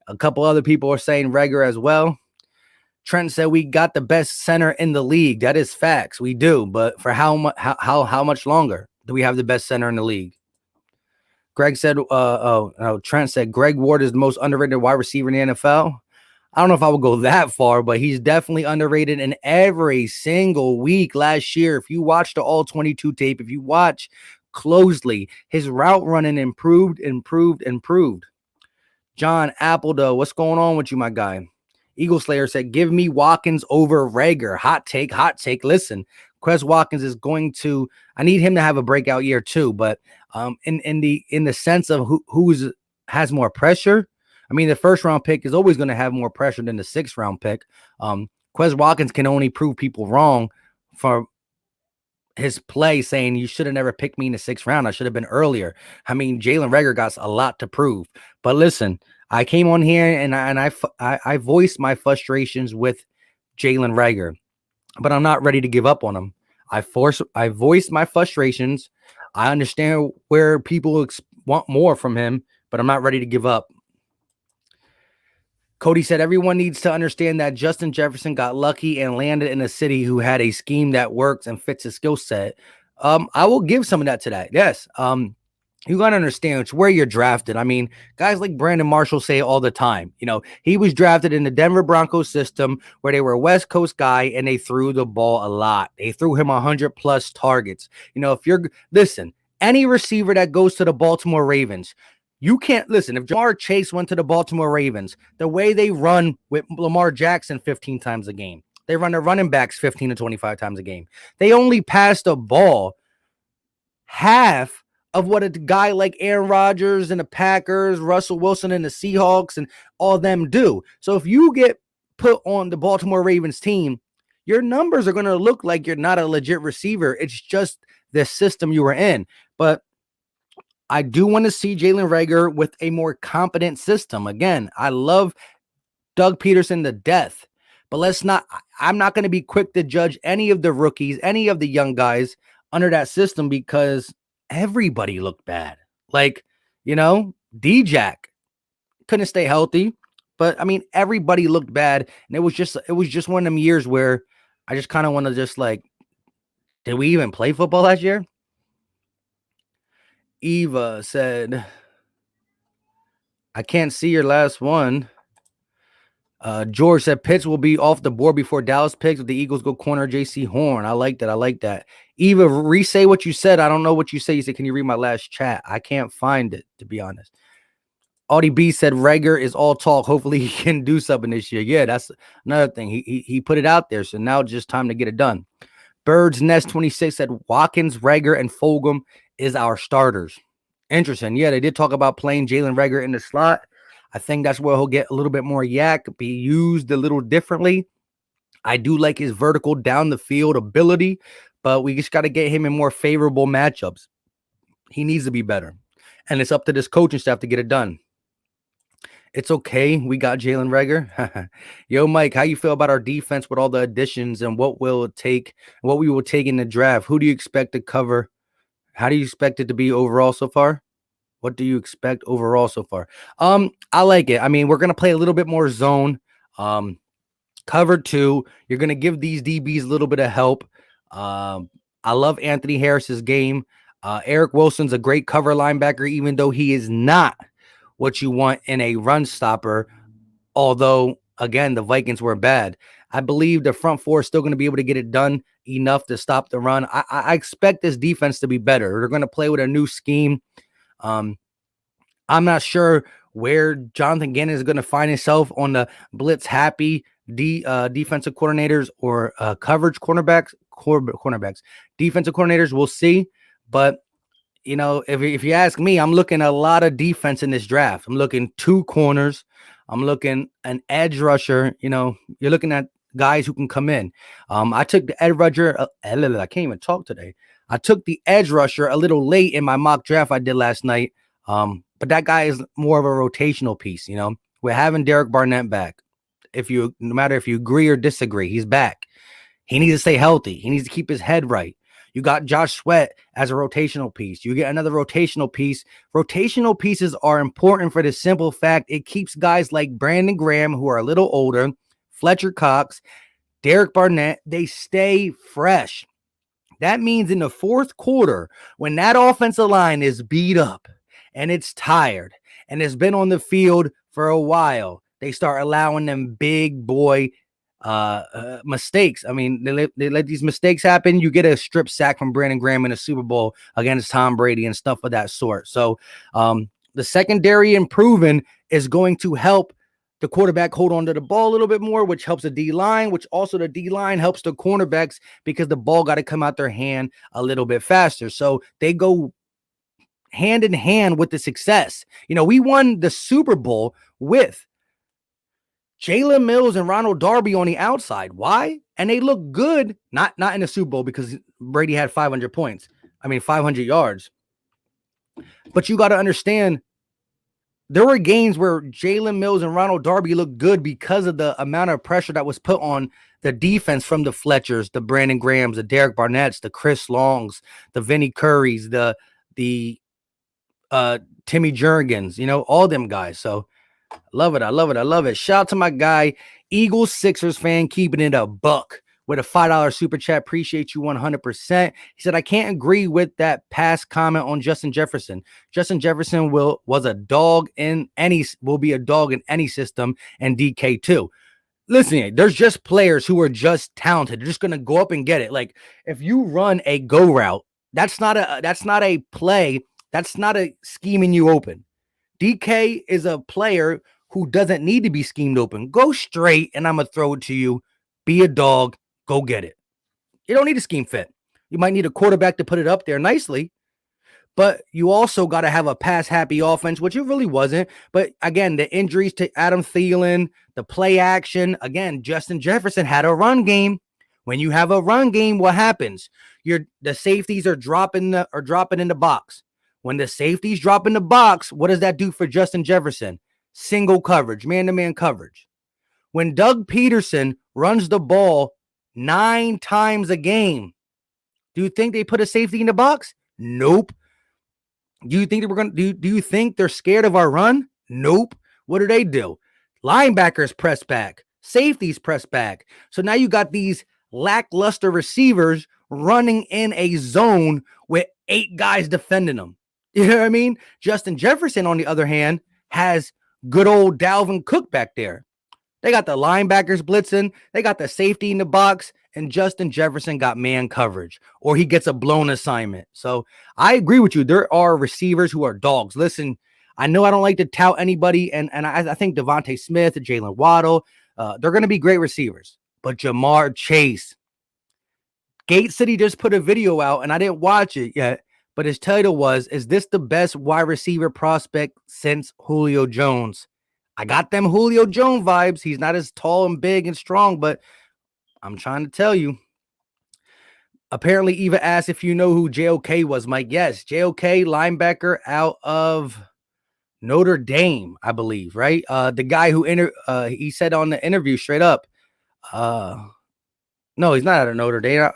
A couple other people are saying Reagor as well. Trent said we got the best center in the league. That is facts. We do, but for how much longer do we have the best center in the league? Greg said, Trent said Greg Ward is the most underrated wide receiver in the NFL. I don't know if I would go that far, but he's definitely underrated in every single week last year. If you watch the all 22 tape, if you watch closely, his route running improved. John Appledough, what's going on with you, my guy? Eagle Slayer said, give me Watkins over Reagor. Hot take. Listen, Quez Watkins is going to, I need him to have a breakout year too, but in the sense of who's has more pressure, I mean, the first round pick is always going to have more pressure than the 6th round pick. Quez Watkins can only prove people wrong for his play, saying you should have never picked me in the 6th round. I should have been earlier. I mean, Jalen Reagor got a lot to prove. But listen, I came on here and I voiced my frustrations with Jalen Reagor, but I'm not ready to give up on him. I voiced my frustrations. I understand where people want more from him, but I'm not ready to give up. Cody said everyone needs to understand that Justin Jefferson got lucky and landed in a city who had a scheme that works and fits his skill set. I will give some of that to that. Yes. You got to understand it's where you're drafted. I mean, guys like Brandon Marshall say all the time, you know, he was drafted in the Denver Broncos system where they were a West Coast guy and they threw the ball a lot. They threw him 100+ targets. You know, listen, any receiver that goes to the Baltimore Ravens, you can't listen. If Jamar Chase went to the Baltimore Ravens, the way they run with Lamar Jackson 15 times a game, they run their running backs 15 to 25 times a game. They only pass the ball half of what a guy like Aaron Rodgers and the Packers, Russell Wilson and the Seahawks and all them do. So if you get put on the Baltimore Ravens team, your numbers are going to look like you're not a legit receiver. It's just the system you were in. But I do want to see Jalen Reagor with a more competent system. Again, I love Doug Peterson to death, but I'm not going to be quick to judge any of the rookies, any of the young guys under that system because everybody looked bad. Like, you know, D-Jack couldn't stay healthy, but I mean, everybody looked bad. And it was just one of them years where I just kind of want to just like, did we even play football last year? Eva said, I can't see your last one. George said Pitts will be off the board before Dallas picks if the Eagles go corner J.C. Horn. I like that. I like that. Eva, re-say what you said. I don't know what you said. You said, can you read my last chat? I can't find it, to be honest. Audie B said Reagor is all talk. Hopefully he can do something this year. Yeah, that's another thing. He put it out there, so now just time to get it done. Birds Nest 26 said Watkins, Reagor, and Fulgham is our starters. Interesting. Yeah, they did talk about playing Jalen Reagor in the slot. I think that's where he'll get a little bit more yak, be used a little differently. I do like his vertical down the field ability, but we just got to get him in more favorable matchups. He needs to be better. And it's up to this coaching staff to get it done. It's okay. We got Jalen Reagor. Yo, Mike, how you feel about our defense with all the additions and what we will take in the draft? Who do you expect to cover? How do you expect it to be overall so far? What do you expect overall so far? I like it. I mean, we're gonna play a little bit more zone. Cover 2. You're gonna give these DBs a little bit of help. I love Anthony Harris's game. Eric Wilson's a great cover linebacker, even though he is not what you want in a run stopper. Although, again, the Vikings were bad. I believe the front four is still going to be able to get it done enough to stop the run. I expect this defense to be better. They're going to play with a new scheme. I'm not sure where Jonathan Gannon is going to find himself on the blitz happy defensive coordinators or coverage cornerbacks. Defensive coordinators, we'll see. But you know, if you ask me, I'm looking at a lot of defense in this draft. I'm looking 2 corners. I'm looking an edge rusher. You know, you're looking at guys who can come in. I took the edge rusher. I can't even talk today. I took the edge rusher a little late in my mock draft I did last night. But that guy is more of a rotational piece. You know, we're having Derek Barnett back. No matter if you agree or disagree, he's back. He needs to stay healthy. He needs to keep his head right. You got Josh Sweat as a rotational piece. You get another rotational piece. Rotational pieces are important for the simple fact it keeps guys like Brandon Graham, who are a little older, Fletcher Cox, Derek Barnett, they stay fresh. That means in the fourth quarter, when that offensive line is beat up and it's tired and it's been on the field for a while, they start allowing them big boy mistakes. I mean, they let these mistakes happen. You get a strip sack from Brandon Graham in a Super Bowl against Tom Brady and stuff of that sort. So the secondary improving is going to help the quarterback hold on to the ball a little bit more, which helps the D-line, which also the D-line helps the cornerbacks because the ball got to come out their hand a little bit faster. So they go hand in hand with the success. You know, we won the Super Bowl with Jalen Mills and Ronald Darby on the outside. Why? And they look good, not in the Super Bowl because Brady had 500 yards. But you got to understand, there were games where Jalen Mills and Ronald Darby looked good because of the amount of pressure that was put on the defense from the Fletchers, the Brandon Grahams, the Derek Barnetts, the Chris Longs, the Vinnie Currys, the Timmy Jergens, you know, all them guys. So love it. I love it. Shout out to my guy, Eagles Sixers fan, keeping it a buck with a $5 super chat. Appreciate you 100%. He said, I can't agree with that past comment on Justin Jefferson. Justin Jefferson will be a dog in any system, and DK too. Listen, there's just players who are just talented. They're just going to go up and get it. Like if you run a go route, that's not a play. That's not a scheming you open. DK is a player who doesn't need to be schemed open. Go straight, and I'm going to throw it to you. Be a dog. Go get it. You don't need a scheme fit. You might need a quarterback to put it up there nicely, but you also got to have a pass-happy offense, which it really wasn't. But, again, the injuries to Adam Thielen, the play action. Again, Justin Jefferson had a run game. When you have a run game, what happens? The safeties are dropping in the box. When the safeties drop in the box, what does that do for Justin Jefferson? Single coverage, man-to-man coverage. When Doug Peterson runs the ball 9 times a game, do you think they put a safety in the box? Nope. Do you think do you think they're scared of our run? Nope. What do? Linebackers press back. Safeties press back. So now you got these lackluster receivers running in a zone with 8 guys defending them. You know what I mean? Justin Jefferson, on the other hand, has good old Dalvin Cook back there. They got the linebackers blitzing. They got the safety in the box. And Justin Jefferson got man coverage, or he gets a blown assignment. So I agree with you. There are receivers who are dogs. Listen, I know I don't like to tout anybody, and I think Devontae Smith, Jalen Waddle, they're going to be great receivers. But Jamar Chase, Gate City just put a video out, and I didn't watch it yet, but his title was, "Is this the best wide receiver prospect since Julio Jones?" I got them Julio Jones vibes. He's not as tall and big and strong, but I'm trying to tell you. Apparently, Eva asked if you know who JOK was, Mike. Yes, JOK, linebacker out of Notre Dame, I believe, right? The guy who he said on the interview straight up, no, he's not out of Notre Dame.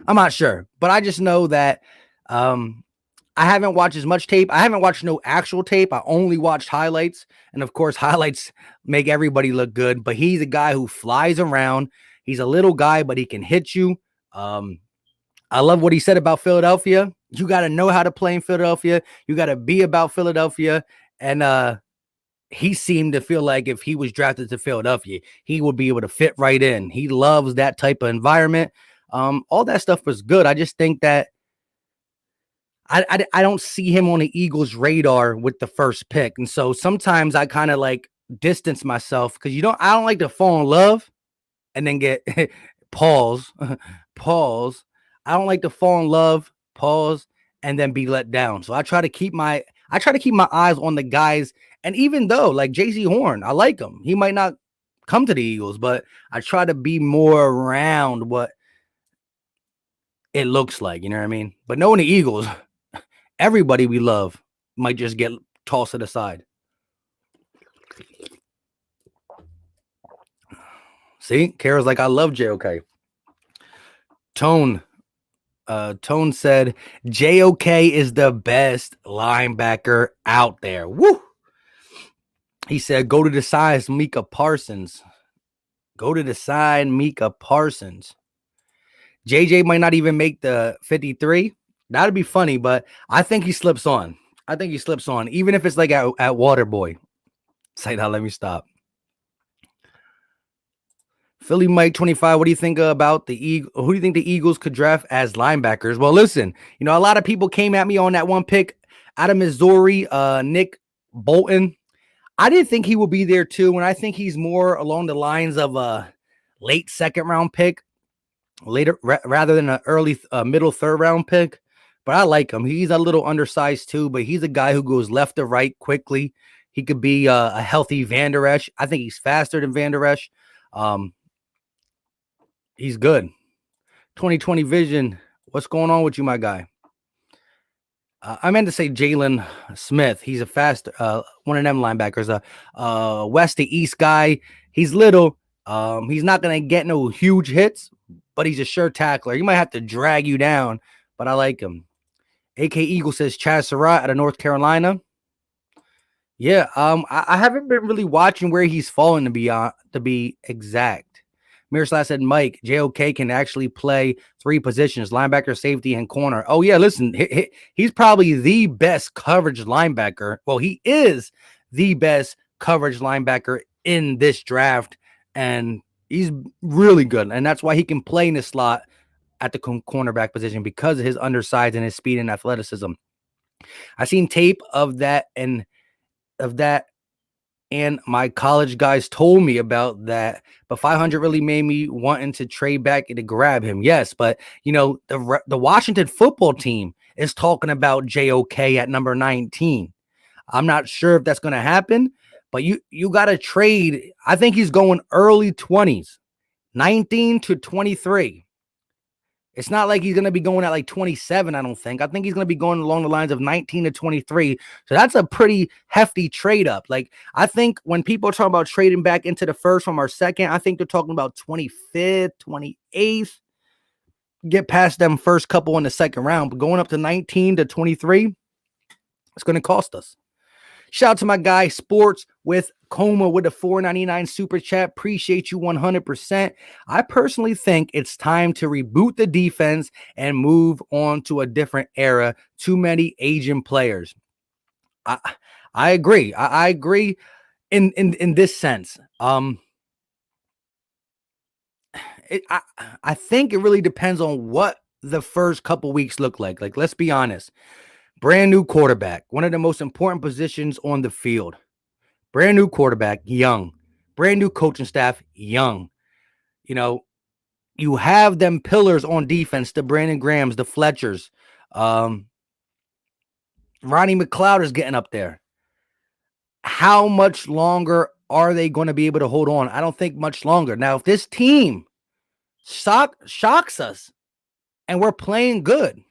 I'm not sure, but I just know that I haven't watched as much tape. I haven't watched no actual tape. I only watched highlights. And of course, highlights make everybody look good. But he's a guy who flies around. He's a little guy, but he can hit you. I love what he said about Philadelphia. You got to know how to play in Philadelphia. You got to be about Philadelphia. And he seemed to feel like if he was drafted to Philadelphia, he would be able to fit right in. He loves that type of environment. All that stuff was good. I just think that I don't see him on the Eagles' radar with the first pick. And so sometimes I kind of like distance myself because I don't like to fall in love and then get pause. I don't like to fall in love, pause, and then be let down. So I try to keep my eyes on the guys. And even though like JC Horn, I like him. He might not come to the Eagles, but I try to be more around what it looks like. You know what I mean? But knowing the Eagles, everybody we love might just get tossed to the side. See, Kara's like, I love JOK. Tone said JOK is the best linebacker out there. Woo! He said, go to the side, Micah Parsons. Go to the side, Micah Parsons. JJ might not even make the 53. That'd be funny, but I think he slips on. Even if it's like at Waterboy. Say that, let me stop. Philly Mike 25, what do you think about the Eagles? Who do you think the Eagles could draft as linebackers? Well, listen, a lot of people came at me on that one pick out of Missouri, Nick Bolton. I didn't think he would be there too, and I think he's more along the lines of a late second round pick, rather than an early middle third round pick. But I like him. He's a little undersized too, but he's a guy who goes left to right quickly. He could be a healthy Van Der Esch. I think he's faster than Van Der Esch. He's good. 2020 vision. What's going on with you, my guy? I meant to say Jalen Smith. He's a fast one of them linebackers. West to East guy. He's little. He's not going to get no huge hits, but he's a sure tackler. He might have to drag you down, but I like him. AK Eagle says Chaz Surratt out of North Carolina. Yeah, I haven't been really watching where he's fallen to be exact. Miroslav said, Mike, JOK can actually play three positions, linebacker, safety, and corner. Oh, yeah, listen, he's probably the best coverage linebacker. Well, he is the best coverage linebacker in this draft, and he's really good. And that's why he can play in the slot at the cornerback position because of his undersized and his speed and athleticism. I've seen tape of that and my college guys told me about that, but 500 really made me wanting to trade back to grab him. Yes, but the Washington football team is talking about JOK at number 19. I'm not sure if that's going to happen, but you got to trade. I think he's going early 20s, 19 to 23. It's not like he's going to be going at like 27, I don't think. I think he's going to be going along the lines of 19 to 23. So that's a pretty hefty trade up. Like, I think when people are talking about trading back into the first from our second, I think they're talking about 25th, 28th. Get past them first couple in the second round. But going up to 19 to 23, it's going to cost us. Shout out to my guy, Sports with Coma with a $4.99 super chat. Appreciate you 100%. I personally think it's time to reboot the defense and move on to a different era. Too many aging players. I agree. I agree. in this sense. I think it really depends on what the first couple weeks look like. Like, let's be honest. Brand new quarterback, one of the most important positions on the field. Brand new quarterback, young. Brand new coaching staff, young. You know, you have them pillars on defense, the Brandon Grahams, the Fletchers. Ronnie McLeod is getting up there. How much longer are they going to be able to hold on? I don't think much longer. Now, if this team shocks us and we're playing good,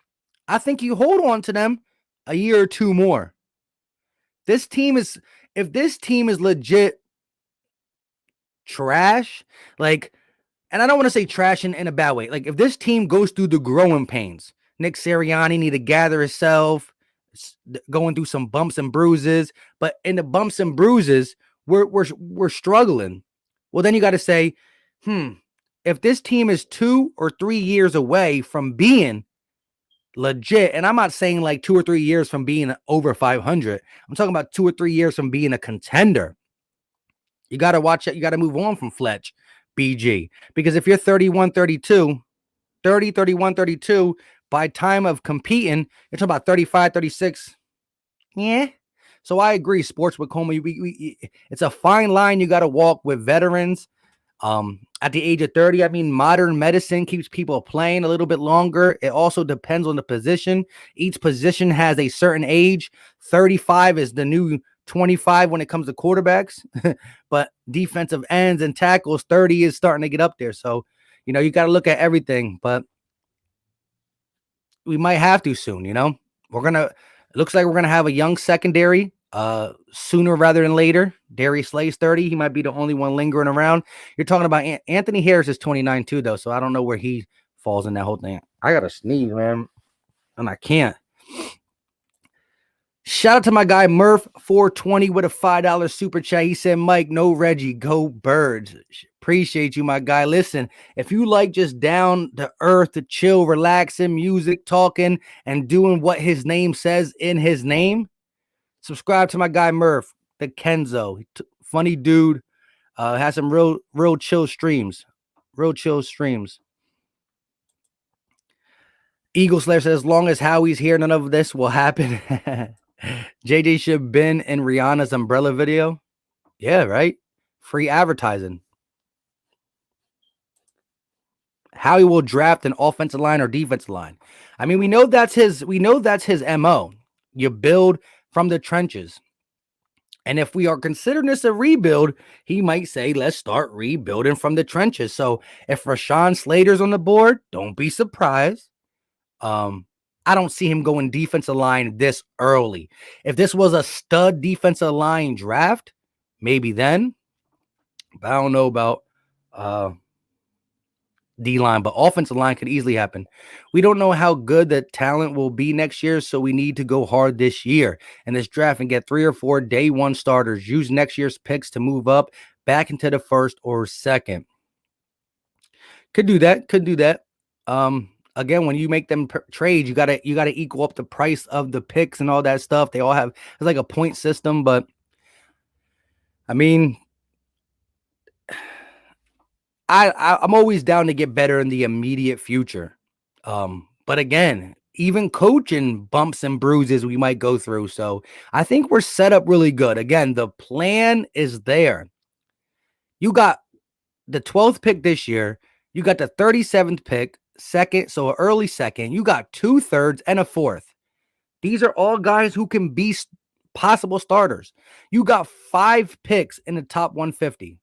I think you hold on to them a year or two more. If this team is legit trash, like, and I don't want to say trash in a bad way. Like, if this team goes through the growing pains, Nick Sirianni need to gather himself, going through some bumps and bruises. But in the bumps and bruises, we're struggling. Well, then you got to say, if this team is 2 or 3 years away from being legit, and I'm not saying like 2 or 3 years from being over 500, I'm talking about 2 or 3 years from being a contender. You got to watch it. You got to move on from Fletch, BG, because if you're 31, 32, 30, 31, 32, by time of competing, you're talking about 35, 36. Yeah. So I agree. Sports with Coma, it's a fine line you got to walk with veterans. At the age of 30, I mean, modern medicine keeps people playing a little bit longer. It also depends on the position. Each position has a certain age. 35 is the new 25 when it comes to quarterbacks, but defensive ends and tackles, 30 is starting to get up there. So, you got to look at everything, but we might have to soon. It looks like we're going to have a young secondary sooner rather than later. Darius Slay's 30. He might be the only one lingering around. You're talking about Anthony Harris is 29 too, though. So I don't know where he falls in that whole thing. I got to sneeze, man. And I can't. Shout out to my guy Murph420 with a $5 super chat. He said, Mike, no Reggie, go Birds. Appreciate you, my guy. Listen, if you like just down to earth, to chill, relaxing, music, talking, and doing what his name says in his name, subscribe to my guy Murph, the Kenzo. Funny dude. Has some real chill streams. Real chill streams. Eagle Slayer says, as long as Howie's here, none of this will happen. JJ should have been in Rihanna's Umbrella video. Yeah, right? Free advertising. Howie will draft an offensive line or defensive line. I mean, we know that's his MO. You build from the trenches. And if we are considering this a rebuild, he might say, let's start rebuilding from the trenches. So if Rashawn Slater's on the board, don't be surprised. I don't see him going defensive line this early. If this was a stud defensive line draft, maybe then. But I don't know about D-line, but offensive line could easily happen. We don't know how good the talent will be next year, so we need to go hard this year in this draft and get 3 or 4 day one starters. Use next year's picks to move up back into the first or second. Could do that. Again, when you make them trades, you gotta equal up the price of the picks and all that stuff. They all have, it's like a point system, but I mean, I'm always down to get better in the immediate future. But again, even coaching bumps and bruises we might go through. So I think we're set up really good. Again, the plan is there. You got the 12th pick this year. You got the 37th pick, second, so an early second. You got 2/3 and a 4th. These are all guys who can be possible starters. You got 5 picks in the top 150.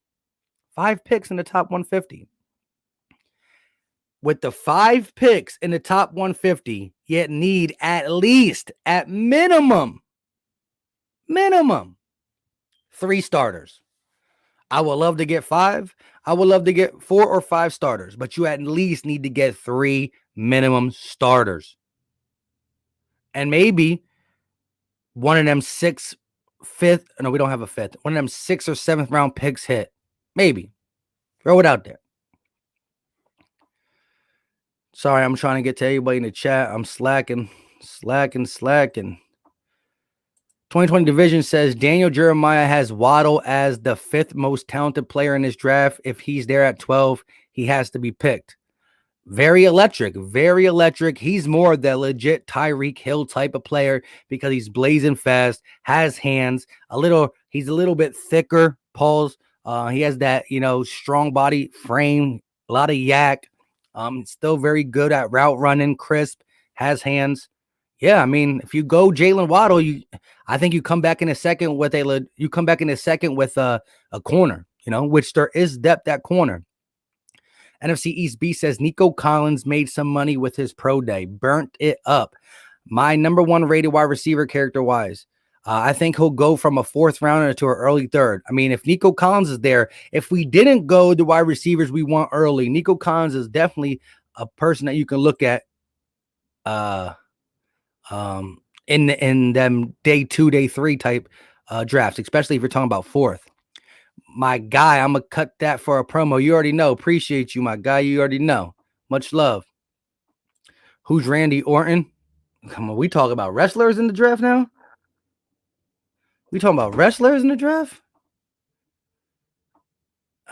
5 picks in the top 150. With the 5 picks in the top 150, you need at least, at minimum, 3 starters. I would love to get 5. I would love to get 4 or 5 starters, but you at least need to get 3 minimum starters. And maybe one of them 5th, no, we don't have a 5th. One of them 6th or 7th round picks hit. Maybe. Throw it out there. Sorry, I'm trying to get to everybody in the chat. I'm slacking. 2020 division says Daniel Jeremiah has Waddle as the 5th most talented player in this draft. If he's there at 12, he has to be picked. Very electric, very electric. He's more the legit Tyreek Hill type of player because he's blazing fast, has hands, he's a little bit thicker, Pauls. He has that, strong body frame, a lot of yak. Still very good at route running, crisp, has hands. Yeah, I mean, if you go Jalen Waddle, I think you come back in a second with a corner, which there is depth at corner. NFC East B says Nico Collins made some money with his pro day, burnt it up. My number 1 rated wide receiver character wise. I think he'll go from a 4th rounder to an early 3rd. I mean, if Nico Collins is there, if we didn't go the wide receivers we want early, Nico Collins is definitely a person that you can look at in them day 2, day 3 type drafts, especially if you're talking about 4th. My guy, I'm going to cut that for a promo. You already know. Appreciate you, my guy. You already know. Much love. Who's Randy Orton? Come on, we talk about wrestlers in the draft now? We talking about wrestlers in the draft?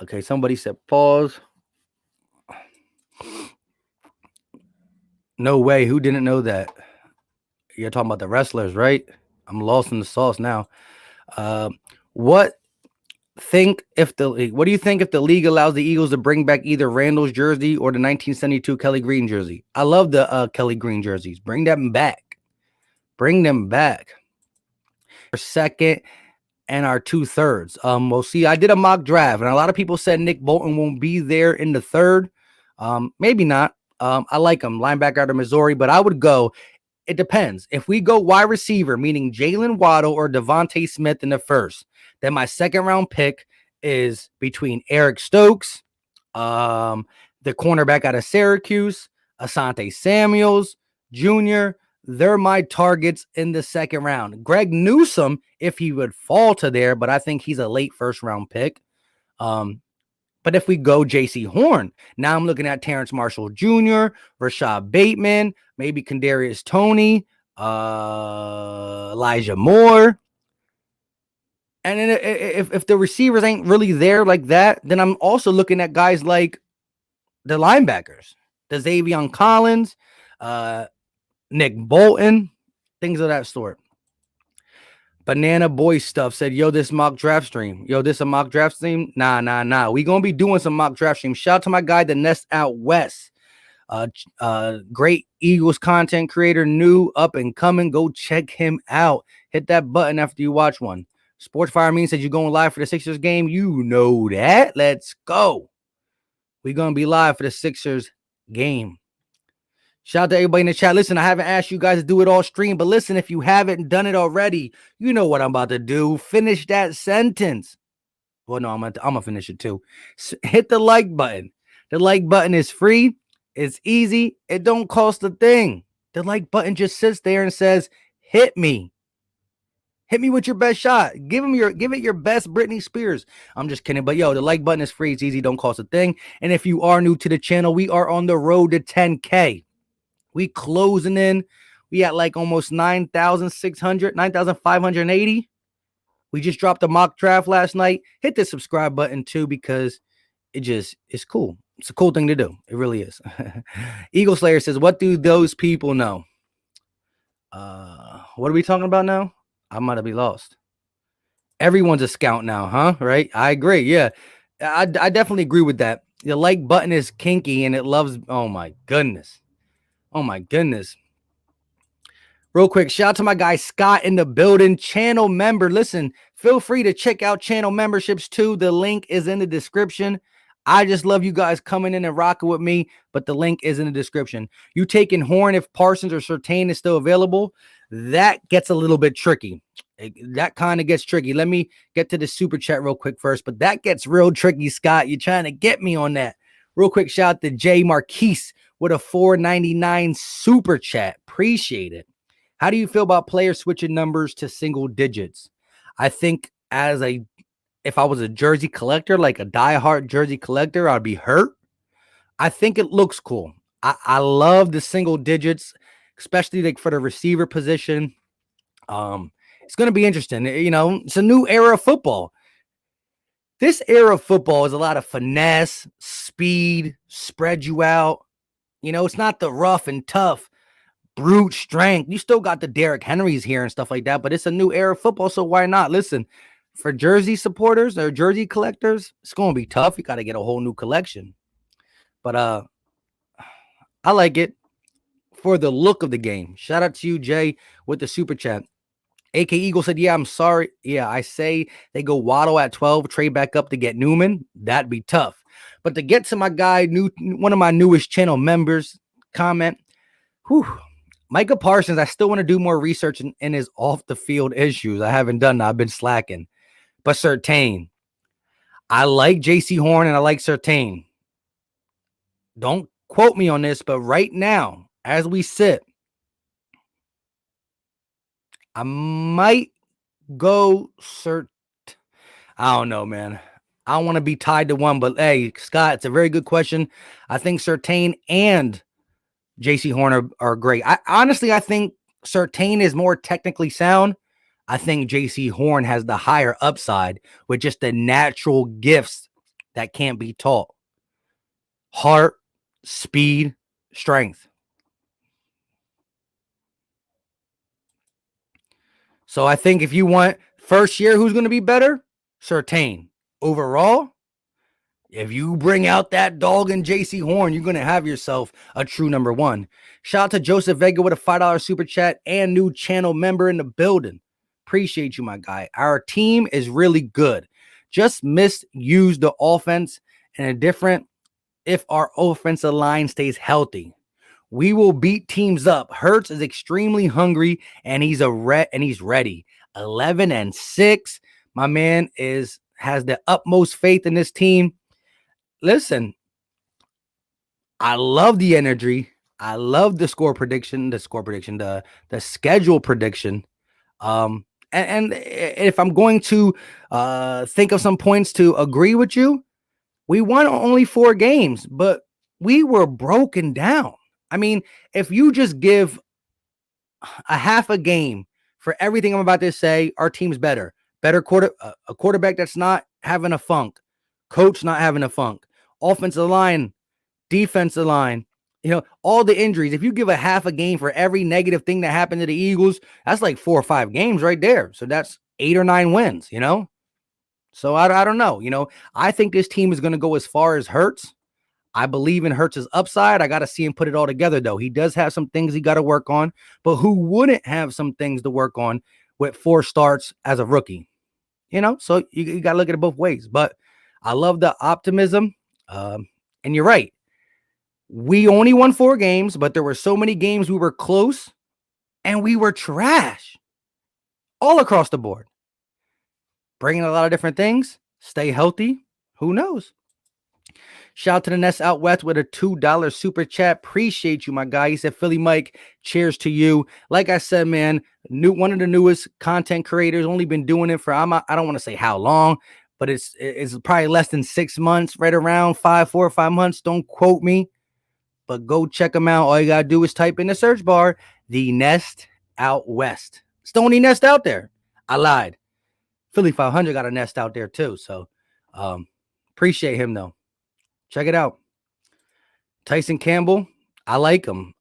Okay, somebody said pause. No way. Who didn't know that? You're talking about the wrestlers, right? I'm lost in the sauce now. What do you think if the league allows the Eagles to bring back either Randall's jersey or the 1972 Kelly Green jersey? I love the Kelly Green jerseys. Bring them back. Bring them back. Our 2nd and our 2/3. We'll see. I did a mock draft, and a lot of people said Nick Bolton won't be there in the 3rd. Maybe not. I like him, linebacker out of Missouri, but I would go. It depends. If we go wide receiver, meaning Jalen Waddle or Devontae Smith in the 1st, then my 2nd round pick is between Eric Stokes, the cornerback out of Syracuse, Asante Samuels Jr. They're my targets in the 2nd round. Greg Newsome, if he would fall to there, but I think he's a late 1st round pick. But if we go J.C. Horn, now I'm looking at Terrence Marshall Jr., Rashad Bateman, maybe Kadarius Toney, Elijah Moore. And then if the receivers ain't really there like that, then I'm also looking at guys like the linebackers, the Xavier Collins, Nick Bolton, things of that sort. Banana Boy Stuff said, yo, this mock draft stream. Yo, this a mock draft stream? Nah. We gonna be doing some mock draft stream. Shout out to my guy, the Nest Out West. Great Eagles content creator, new, up and coming. Go check him out. Hit that button after you watch one. Sports Fire Mean said you're going live for the Sixers game. You know that. Let's go. We're gonna be live for the Sixers game. Shout out to everybody in the chat. Listen, I haven't asked you guys to do it all stream, but listen, if you haven't done it already, you know what I'm about to do. Finish that sentence. Well, no, I'm gonna finish it too. Hit the like button. The like button is free. It's easy. It don't cost a thing. The like button just sits there and says, hit me. Hit me with your best shot. Give it your best Britney Spears. I'm just kidding. But yo, the like button is free. It's easy. Don't cost a thing. And if you are new to the channel, we are on the road to 10K. We closing in. We at like almost 9,600, 9,580. We just dropped a mock draft last night. Hit the subscribe button too, because it's cool. It's a cool thing to do. It really is. Eagle Slayer says, what do those people know? What are we talking about now? I might have been lost. Everyone's a scout now, huh? Right? I agree. Yeah. I definitely agree with that. The like button is kinky and it loves. Oh my goodness. Real quick, shout out to my guy Scott in the building, channel member. Listen, feel free to check out channel memberships too. The link is in the description. I just love you guys coming in and rocking with me, but the link is in the description. You taking Horn if Parsons or Surtain is still available? That gets a little bit tricky. That kind of gets tricky. Let me get to the super chat real quick first, but that gets real tricky, Scott. You're trying to get me on that. Real quick, shout out to Jay Marquise with a $4.99 super chat. Appreciate it. How do you feel about players switching numbers to single digits? I think if I was a jersey collector, like a diehard jersey collector, I'd be hurt. I think it looks cool. I love the single digits, especially like for the receiver position. It's going to be interesting. It's a new era of football. This era of football is a lot of finesse, speed, spread you out. It's not the rough and tough, brute strength. You still got the Derrick Henrys here and stuff like that, but it's a new era of football, so why not? Listen, for jersey supporters or jersey collectors, it's going to be tough. You got to get a whole new collection. But I like it for the look of the game. Shout out to you, Jay, with the super chat. AK Eagle said, yeah, I'm sorry. Yeah, I say they go Waddle at 12, trade back up to get Newman. That'd be tough. But to get to my guy, one of my newest channel members, comment, Micah Parsons, I still want to do more research in his off-the-field issues. I haven't done that. I've been slacking. But Surtain, I like J.C. Horn and I like Surtain. Don't quote me on this, but right now, as we sit, I might go I don't know, man. I don't want to be tied to one, but hey, Scott, it's a very good question. I think Surtain and J.C. Horn are great. I think Surtain is more technically sound. I think J.C. Horn has the higher upside with just the natural gifts that can't be taught. Heart, speed, strength. So I think if you want first year, who's going to be better? Surtain. Overall, if you bring out that dog in J.C. Horn, you're going to have yourself a true number one. Shout out to Joseph Vega with a $5 super chat and new channel member in the building. Appreciate you, my guy. Our team is really good. Just misuse the offense and a different if our offensive line stays healthy. We will beat teams up. Hurts is extremely hungry and he's ready. 11-6. My man has the utmost faith in this team. Listen, I love the energy. I love the schedule prediction, and if I'm going to think of some points to agree with you, we won only 4 games, but we were broken down. I mean, if you just give a half a game for everything I'm about to say, our team's better. A quarterback that's not having a funk, coach not having a funk, offensive line, defensive line, all the injuries. If you give a half a game for every negative thing that happened to the Eagles, that's like 4 or 5 games right there. So that's 8 or 9 wins, So I don't know. I think this team is going to go as far as Hurts. I believe in Hurts' upside. I got to see him put it all together, though. He does have some things he got to work on, but who wouldn't have some things to work on with 4 starts as a rookie? So you got to look at it both ways. But I love the optimism. And you're right. We only won 4 games, but there were so many games we were close and we were trash all across the board. Bringing a lot of different things. Stay healthy. Who knows? Shout out to the Nest out west with a $2 super chat. Appreciate you, my guy. He said, Philly Mike, cheers to you. Like I said, man, one of the newest content creators, only been doing it for, I don't want to say how long, but it's probably less than 6 months, right around 4 or 5 months. Don't quote me, but go check them out. All you got to do is type in the search bar, the Nest out west. It's the only nest out there. I lied. Philly 500 got a nest out there too. So appreciate him though. Check it out. Tyson Campbell, I like him.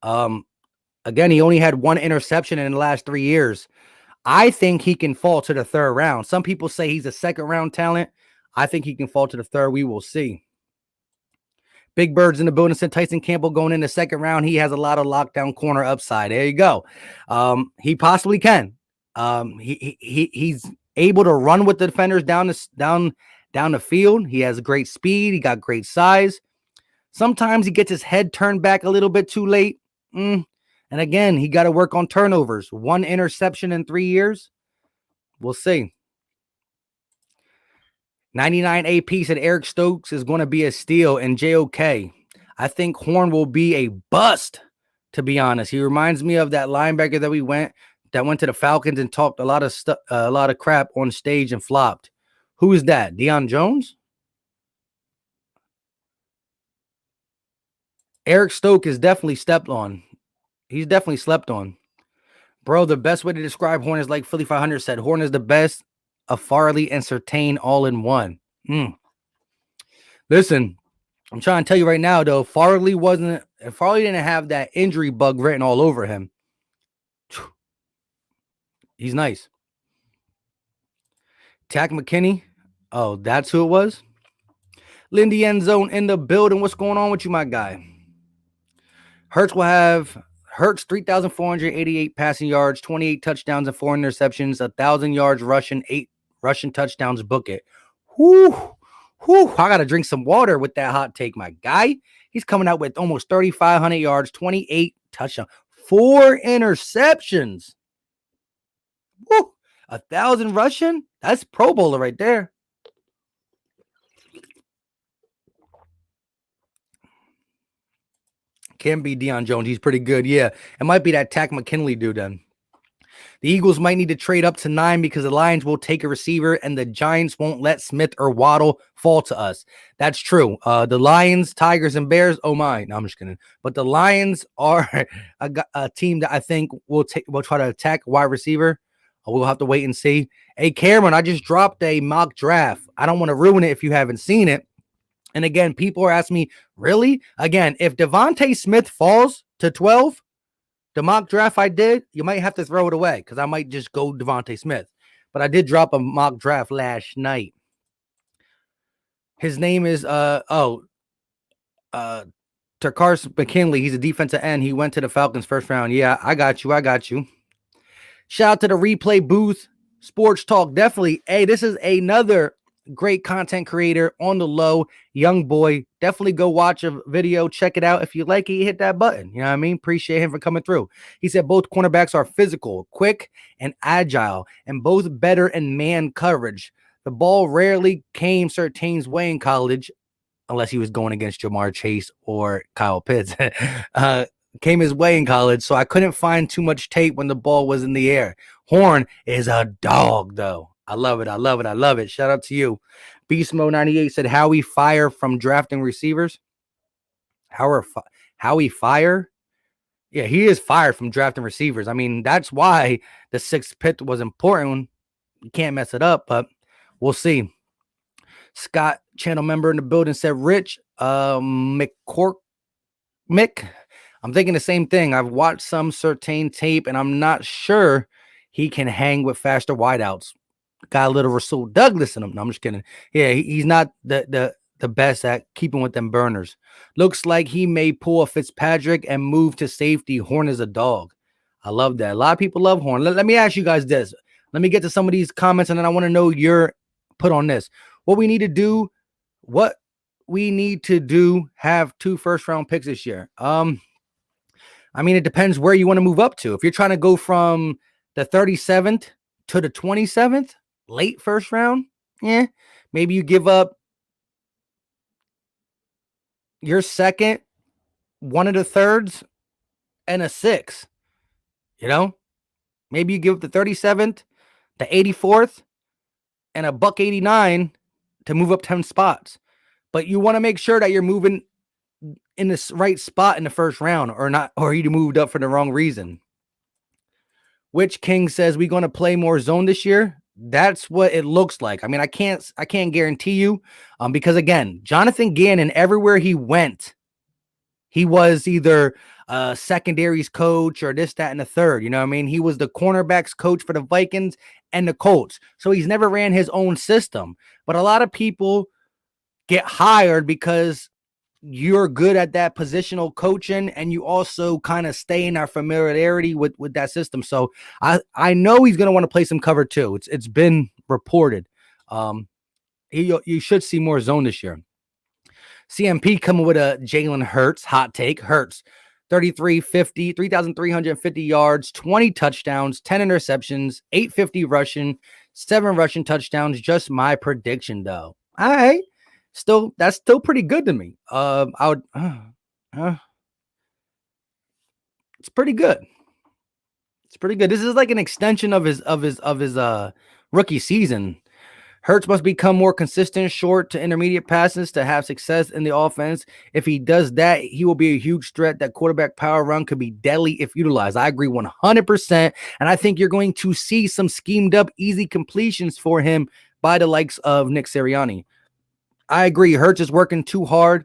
Again, he only had 1 interception in the last 3 years. I think he can fall to the 3rd round. Some people say he's a 2nd round talent. I think he can fall to the 3rd. We will see. Big Birds in the building said Tyson Campbell going in the 2nd round. He has a lot of lockdown corner upside. There you go. He possibly can. He's able to run with the defenders down the field. He has great speed. He got great size. Sometimes he gets his head turned back a little bit too late. And again, he got to work on turnovers. 1 interception in 3 years. We'll see. 99 AP said Eric Stokes is going to be a steal and JOK. I think Horn will be a bust, to be honest. He reminds me of that linebacker that went to the Falcons and talked a lot of crap on stage and flopped. Who is that? Deion Jones? Eric Stokes is definitely stepped on. He's definitely slept on. Bro, the best way to describe Horn is like Philly 500 said. Horn is the best of Farley and Surtain all in one. Listen, I'm trying to tell you right now, though, Farley didn't have that injury bug written all over him. He's nice. Tack McKinney. Oh, that's who it was? Lindy End Zone in the building. What's going on with you, my guy? Hurts 3,488 passing yards, 28 touchdowns and 4 interceptions, 1,000 yards rushing, 8 rushing touchdowns. Book it. Whoo. I got to drink some water with that hot take, my guy. He's coming out with almost 3,500 yards, 28 touchdowns, 4 interceptions. Woo. 1,000 rushing? That's Pro Bowler right there. Can be Deion Jones. He's pretty good. Yeah, it might be that Tack McKinley dude then. The Eagles might need to trade up to 9 because the Lions will take a receiver and the Giants won't let Smith or Waddle fall to us. That's true. The Lions, Tigers, and Bears. Oh my! No, I'm just kidding. But the Lions are a team that I think will try to attack wide receiver. We'll have to wait and see. Hey, Cameron, I just dropped a mock draft. I don't want to ruin it if you haven't seen it. And again, people are asking me, really? Again, if Devontae Smith falls to 12, the mock draft I did, you might have to throw it away because I might just go Devontae Smith. But I did drop a mock draft last night. His name is Tarkars McKinley. He's a defensive end. He went to the Falcons first round. Yeah, I got you. Shout out to the replay booth. Sports Talk. Definitely. Hey, this is another great content creator on the low, young boy. Definitely go watch a video, check it out. If you like it, hit that button. You know what I mean? Appreciate him for coming through. He said both cornerbacks are physical, quick, and agile, and both better in man coverage. The ball rarely came Surtain's way in college, unless he was going against Jamar Chase or Kyle Pitts. Came his way in college, so I couldn't find too much tape when the ball was in the air. Horn is a dog, though. I love it. Shout out to you. Beast Mode 98 said Howie fire from drafting receivers. Howie fire? Yeah, he is fired from drafting receivers. I mean, that's why the 6th pick was important. You can't mess it up, but we'll see. Scott, channel member in the building, said Rich Mick. I'm thinking the same thing. I've watched some Surtain tape, and I'm not sure he can hang with faster wideouts. Got a little Rasul Douglas in him. No, I'm just kidding. Yeah, he's not the best at keeping with them burners. Looks like he may pull a Fitzpatrick and move to safety. Horn is a dog. I love that. A lot of people love Horn. Let me ask you guys this. Let me get to some of these comments, and then I want to know your put on this. What we need to do have 2 first-round picks this year. I mean, it depends where you want to move up to. If you're trying to go from the 37th to the 27th, late first round, maybe you give up your second, 1 of the thirds, and a 6. You know, maybe you give up the 37th, the 84th, and a $1.89 to move up 10 spots. But you want to make sure that you're moving in this right spot in the first round, or you moved up for the wrong reason. Which King says we're going to play more zone this year. That's what it looks like. I mean, I can't guarantee you, because again, Jonathan Gannon, everywhere he went, he was either secondaries coach or this, that, and the third. You know what I mean? He was the cornerbacks coach for the Vikings and the Colts. So he's never ran his own system. But a lot of people get hired because you're good at that positional coaching, and you also kind of stay in our familiarity with that system. So I know he's going to want to play some cover too. It's been reported. You should see more zone this year. CMP coming with a Jalen Hurts hot take. Hurts 3,350 yards, 20 touchdowns, 10 interceptions, 850 rushing, 7 rushing touchdowns. Just my prediction though. All right. That's still pretty good to me. It's pretty good. This is like an extension of his rookie season. Hurts must become more consistent, short to intermediate passes to have success in the offense. If he does that, he will be a huge threat. That quarterback power run could be deadly if utilized. I agree 100%. And I think you're going to see some schemed up, easy completions for him by the likes of Nick Sirianni. I agree. Hurts is working too hard,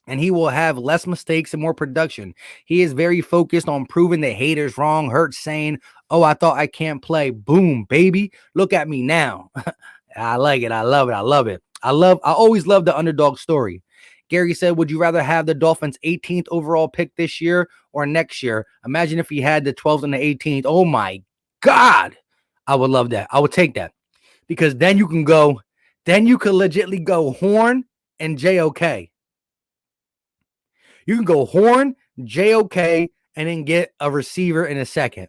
and he will have less mistakes and more production. He is very focused on proving the haters wrong. Hurts saying, "Oh, I thought I can't play." Boom, baby. Look at me now. I like it. I love it. I love it. I always love the underdog story. Gary said, would you rather have the Dolphins 18th overall pick this year or next year? Imagine if he had the 12th and the 18th. Oh my God. I would love that. I would take that, because then you can legitimately go Horn and JOK. You can go Horn, JOK, and then get a receiver in a second.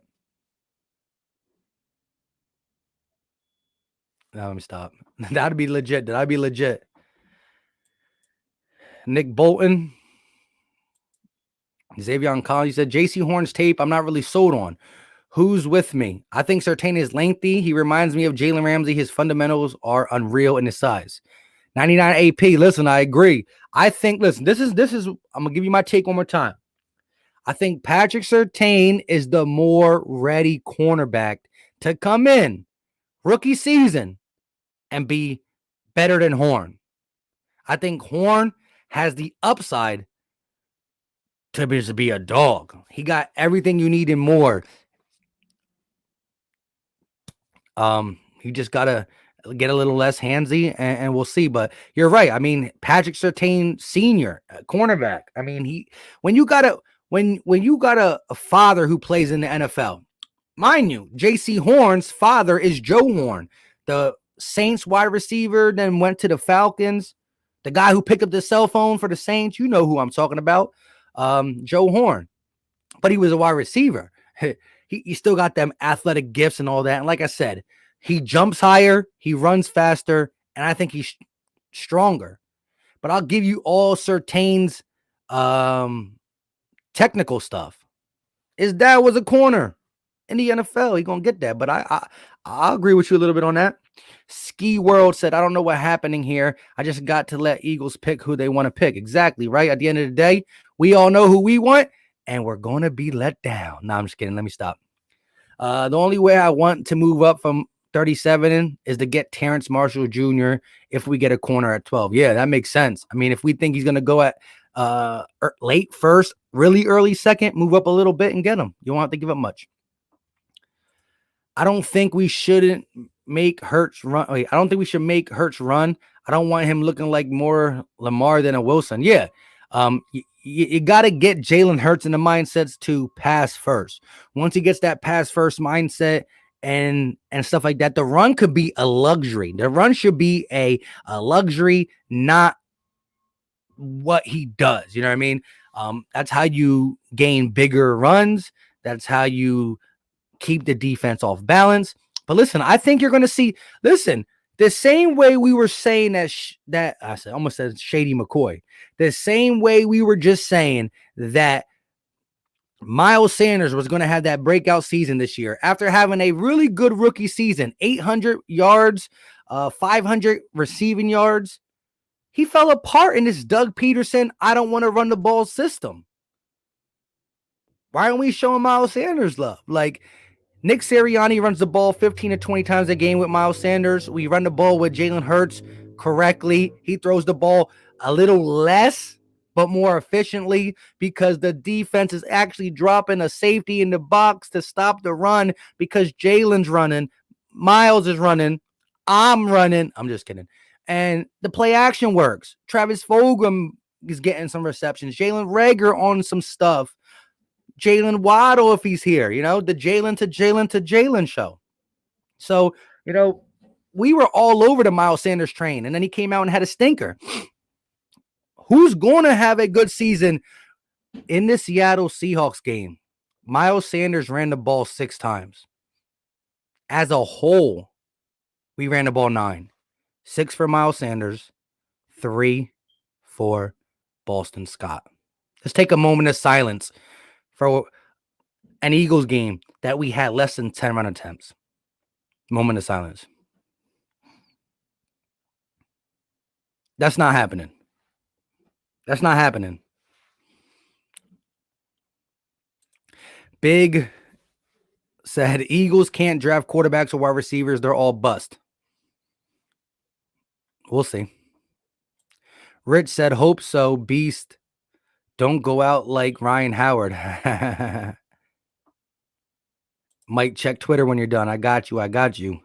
Now let me stop. That'd be legit. That'd be legit. Nick Bolton. Xavier Collins said, JC Horn's tape, I'm not really sold on. Who's with me? I think Surtain is lengthy. He reminds me of Jalen Ramsey. His fundamentals are unreal in his size. 99 AP. Listen, I agree. I think, listen, this is, I'm going to give you my take one more time. I think Patrick Surtain is the more ready cornerback to come in rookie season and be better than Horn. I think Horn has the upside to be a dog. He got everything you need and more. He just gotta get a little less handsy, and we'll see. But you're right. I mean, Patrick Surtain Sr., cornerback. I mean, when you got a father who plays in the NFL, mind you, J.C. Horn's father is Joe Horn, the Saints wide receiver, then went to the Falcons. The guy who picked up the cell phone for the Saints, you know who I'm talking about, Joe Horn. But he was a wide receiver. He still got them athletic gifts and all that. And like I said, he jumps higher, he runs faster, and I think he's stronger. But I'll give you all Surtain's technical stuff. His dad was a corner in the NFL. He gonna get that. But I agree with you a little bit on that. Ski World said, I don't know what's happening here. I just got to let Eagles pick who they want to pick. Exactly, right? At the end of the day, we all know who we want, and we're going to be let down. No, I'm just kidding. Let me stop. The only way I want to move up from 37 is to get Terrence Marshall Jr. if we get a corner at 12. Yeah, that makes sense. I mean, if we think he's going to go at late first, really early second, move up a little bit and get him. You won't have to give up much. I don't think we shouldn't make Hurts run. Wait, I don't think we should make Hurts run. I don't want him looking like more Lamar than a Wilson. Yeah. You got to get Jalen Hurts in the mindsets to pass first. Once he gets that pass first mindset and stuff like that, the run could be a luxury. The run should be a luxury, not what he does. You know what I mean? That's how you gain bigger runs. That's how you keep the defense off balance. But listen, I think you're going to see, the same way we were saying that I almost said Shady McCoy, the same way we were just saying that Miles Sanders was going to have that breakout season this year after having a really good rookie season, 800 yards, 500 receiving yards. He fell apart in this Doug Peterson, I don't want to run the ball system. Why aren't we showing Miles Sanders love? Like, Nick Sirianni runs the ball 15 to 20 times a game with Miles Sanders. We run the ball with Jalen Hurts correctly. He throws the ball a little less, but more efficiently, because the defense is actually dropping a safety in the box to stop the run, because Jalen's running, Miles is running, I'm running. I'm just kidding. And the play action works. Travis Fulgham is getting some receptions. Jalen Reagor on some stuff. Jalen Waddle, if he's here, the Jalen to Jalen show. So, we were all over the Miles Sanders train, and then he came out and had a stinker. Who's going to have a good season in the Seattle Seahawks game? Miles Sanders ran the ball 6 times. As a whole, we ran the ball 9. 6 for Miles Sanders, 3 for Boston Scott. Let's take a moment of silence for an Eagles game that we had less than 10 run attempts. Moment of silence. That's not happening. That's not happening. Big said Eagles can't draft quarterbacks or wide receivers. They're all bust. We'll see. Rich said, hope so. Beast, don't go out like Ryan Howard. Mike, check Twitter when you're done. I got you.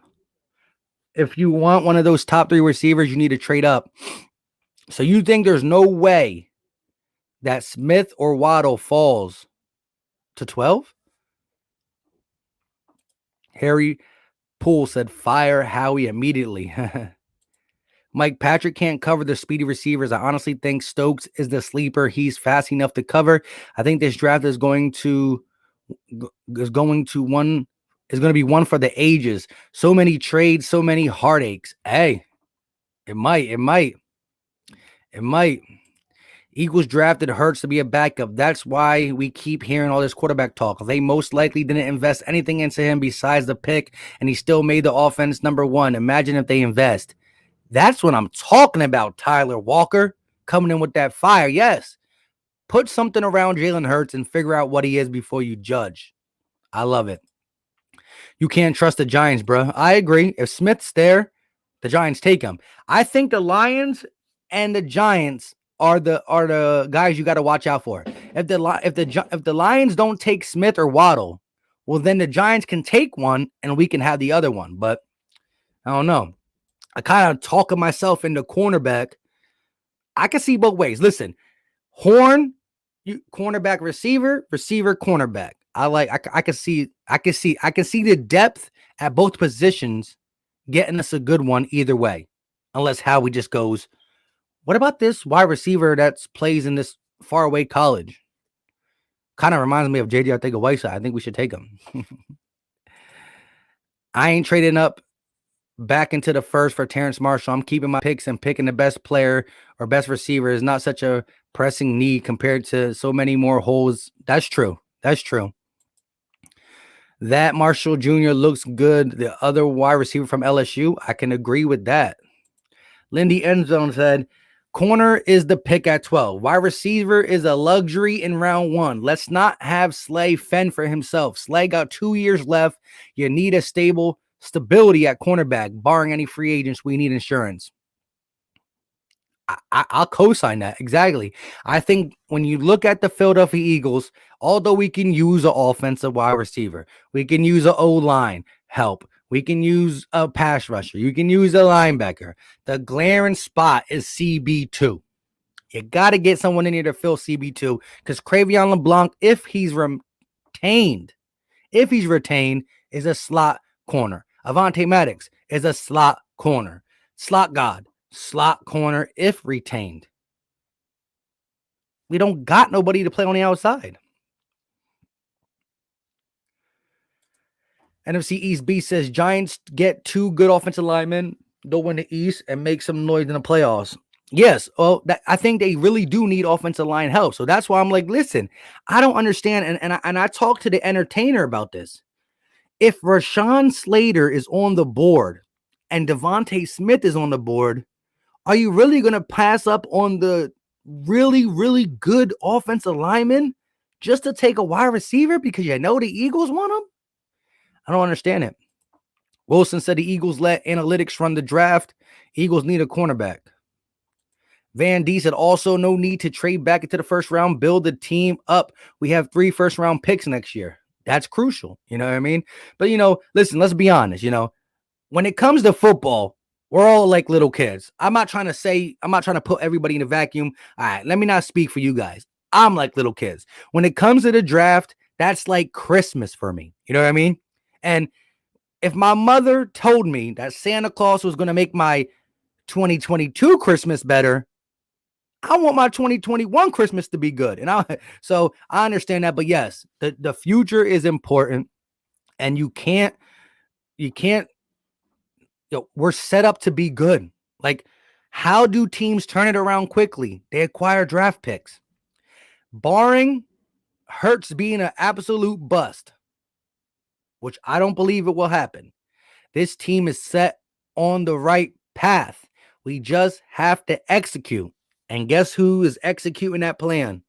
If you want one of those top 3 receivers, you need to trade up. So you think there's no way that Smith or Waddle falls to 12? Harry Poole said, fire Howie immediately. Mike, Patrick can't cover the speedy receivers. I honestly think Stokes is the sleeper. He's fast enough to cover. I think this draft is going to be one for the ages. So many trades, so many heartaches. Hey, it might. Eagles drafted Hurts to be a backup. That's why we keep hearing all this quarterback talk. They most likely didn't invest anything into him besides the pick, and he still made the offense number 1. Imagine if they invest. That's what I'm talking about, Tyler Walker, coming in with that fire. Yes, put something around Jalen Hurts and figure out what he is before you judge. I love it. You can't trust the Giants, bro. I agree. If Smith's there, the Giants take him. I think the Lions and the Giants are the guys you got to watch out for. If the Lions don't take Smith or Waddle, well, then the Giants can take one and we can have the other one. But I don't know. I kind of talking myself into cornerback. I can see both ways. Listen, Horn, cornerback, receiver, cornerback. I can see the depth at both positions getting us a good one either way. Unless Howie just goes, what about this wide receiver that plays in this faraway college? Kind of reminds me of JJ Arcega-Whiteside. I think we should take him. I ain't trading up back into the first for Terrence Marshall. I'm keeping my picks and picking the best player or best receiver is not such a pressing need compared to so many more holes. That's true. That Marshall Jr. looks good. The other wide receiver from LSU, I can agree with that. Lindy Endzone said, corner is the pick at 12. Wide receiver is a luxury in round 1. Let's not have Slay fend for himself. Slay got 2 years left. You need a stability at cornerback. Barring any free agents, we need insurance. I'll co-sign that. Exactly. I think when you look at the Philadelphia Eagles, although we can use an offensive wide receiver, we can use an O-line help, we can use a pass rusher, you can use a linebacker. The glaring spot is CB2. You got to get someone in here to fill CB2 because Cravion LeBlanc, if he's retained, is a slot corner. Avonte Maddox is a slot corner. Slot corner if retained. We don't got nobody to play on the outside. NFC East B says Giants get 2 good offensive linemen. They'll win the East and make some noise in the playoffs. Yes, well, I think they really do need offensive line help. So that's why I'm like, listen, I don't understand. And I talked to the entertainer about this. If Rashawn Slater is on the board and Devontae Smith is on the board, are you really going to pass up on the really, really good offensive lineman just to take a wide receiver because you know the Eagles want him? I don't understand it. Wilson said the Eagles let analytics run the draft. Eagles need a cornerback. Van D said also no need to trade back into the first round. Build the team up. We have 3 first-round picks next year. That's crucial. You know what I mean? But, listen, let's be honest. When it comes to football, we're all like little kids. I'm not trying to put everybody in a vacuum. All right, let me not speak for you guys. I'm like little kids. When it comes to the draft, that's like Christmas for me. You know what I mean? And if my mother told me that Santa Claus was going to make my 2022 Christmas better, I want my 2021 Christmas to be good. So I understand that. But yes, the future is important. And you can't, we're set up to be good. Like, how do teams turn it around quickly? They acquire draft picks. Barring Hurts being an absolute bust, which I don't believe it will happen, this team is set on the right path. We just have to execute. And guess who is executing that plan?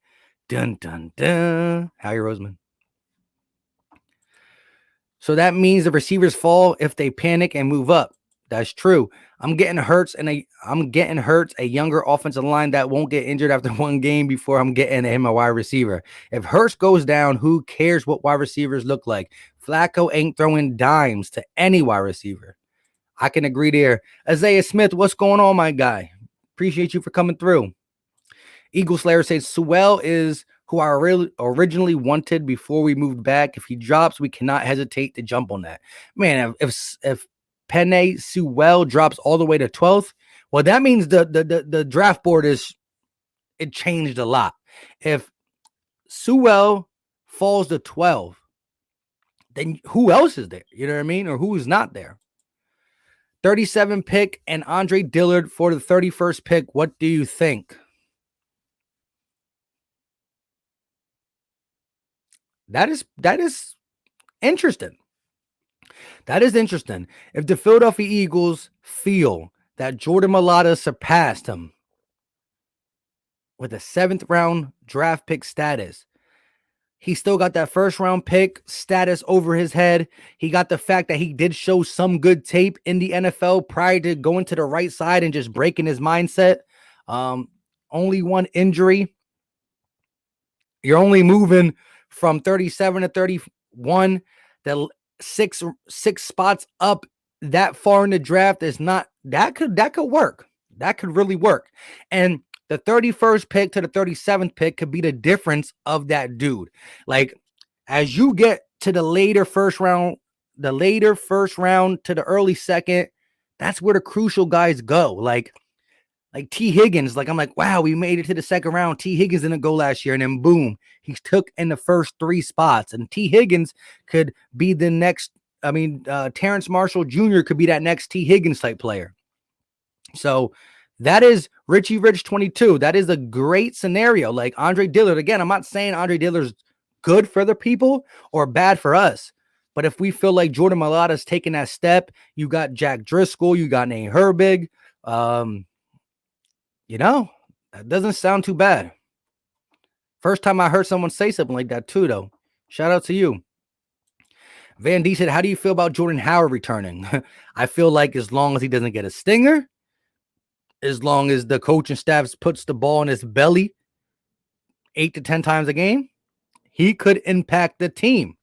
Dun, dun, dun. Howie Roseman. So that means the receivers fall if they panic and move up. That's true. I'm getting Hurts a younger offensive line that won't get injured after one game before I'm getting him a wide receiver. If Hurts goes down, who cares what wide receivers look like? Flacco ain't throwing dimes to any wide receiver. I can agree there. Isaiah Smith, what's going on, my guy? Appreciate you for coming through. Eagle Slayer says Sewell is who I originally wanted before we moved back. If he drops, we cannot hesitate to jump on that. Man, if Penei Sewell drops all the way to 12th, well, that means the draft board it changed a lot. If Sewell falls to 12, then who else is there? You know what I mean? Or who's not there? 37 pick and Andre Dillard for the 31st pick. What do you think? That is interesting. That is interesting. If the Philadelphia Eagles feel that Jordan Mailata surpassed him with a 7th round draft pick status, he still got that 1st round pick status over his head. He got the fact that he did show some good tape in the NFL prior to going to the right side and just breaking his mindset. Only one injury. You're only moving from 37 to 31. The six spots up that far in the draft is not that could work. That could really work. And the 31st pick to the 37th pick could be the difference of that dude. Like, as you get to the later first round to the early second, that's where the crucial guys go. Like T. Higgins, I'm like, wow, we made it to the second round. T. Higgins didn't go last year, and then boom, he took in the first 3 spots. And T. Higgins could be the next. Terrence Marshall Jr. could be that next T. Higgins type player. So that is Richie Rich 22. That is a great scenario. Like Andre Dillard. Again, I'm not saying Andre Dillard's good for the people or bad for us. But if we feel like Jordan Mailata's taking that step, you got Jack Driscoll, you got Nate Herbig. That doesn't sound too bad. First time I heard someone say something like that too, though. Shout out to you. Van D said, how do you feel about Jordan Howard returning? I feel like as long as he doesn't get a stinger, as long as the coaching staff puts the ball in his belly 8 to 10 times a game, he could impact the team.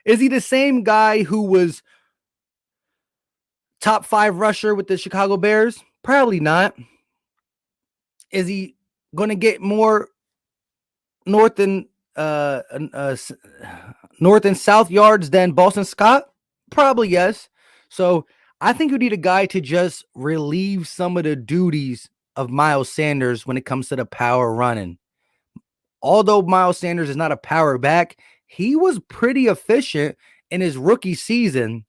Is he the same guy who was top 5 rusher with the Chicago Bears? Probably not. Is he going to get more north and south yards than Boston Scott? Probably yes. So I think you need a guy to just relieve some of the duties of Miles Sanders when it comes to the power running. Although Miles Sanders is not a power back, he was pretty efficient in his rookie season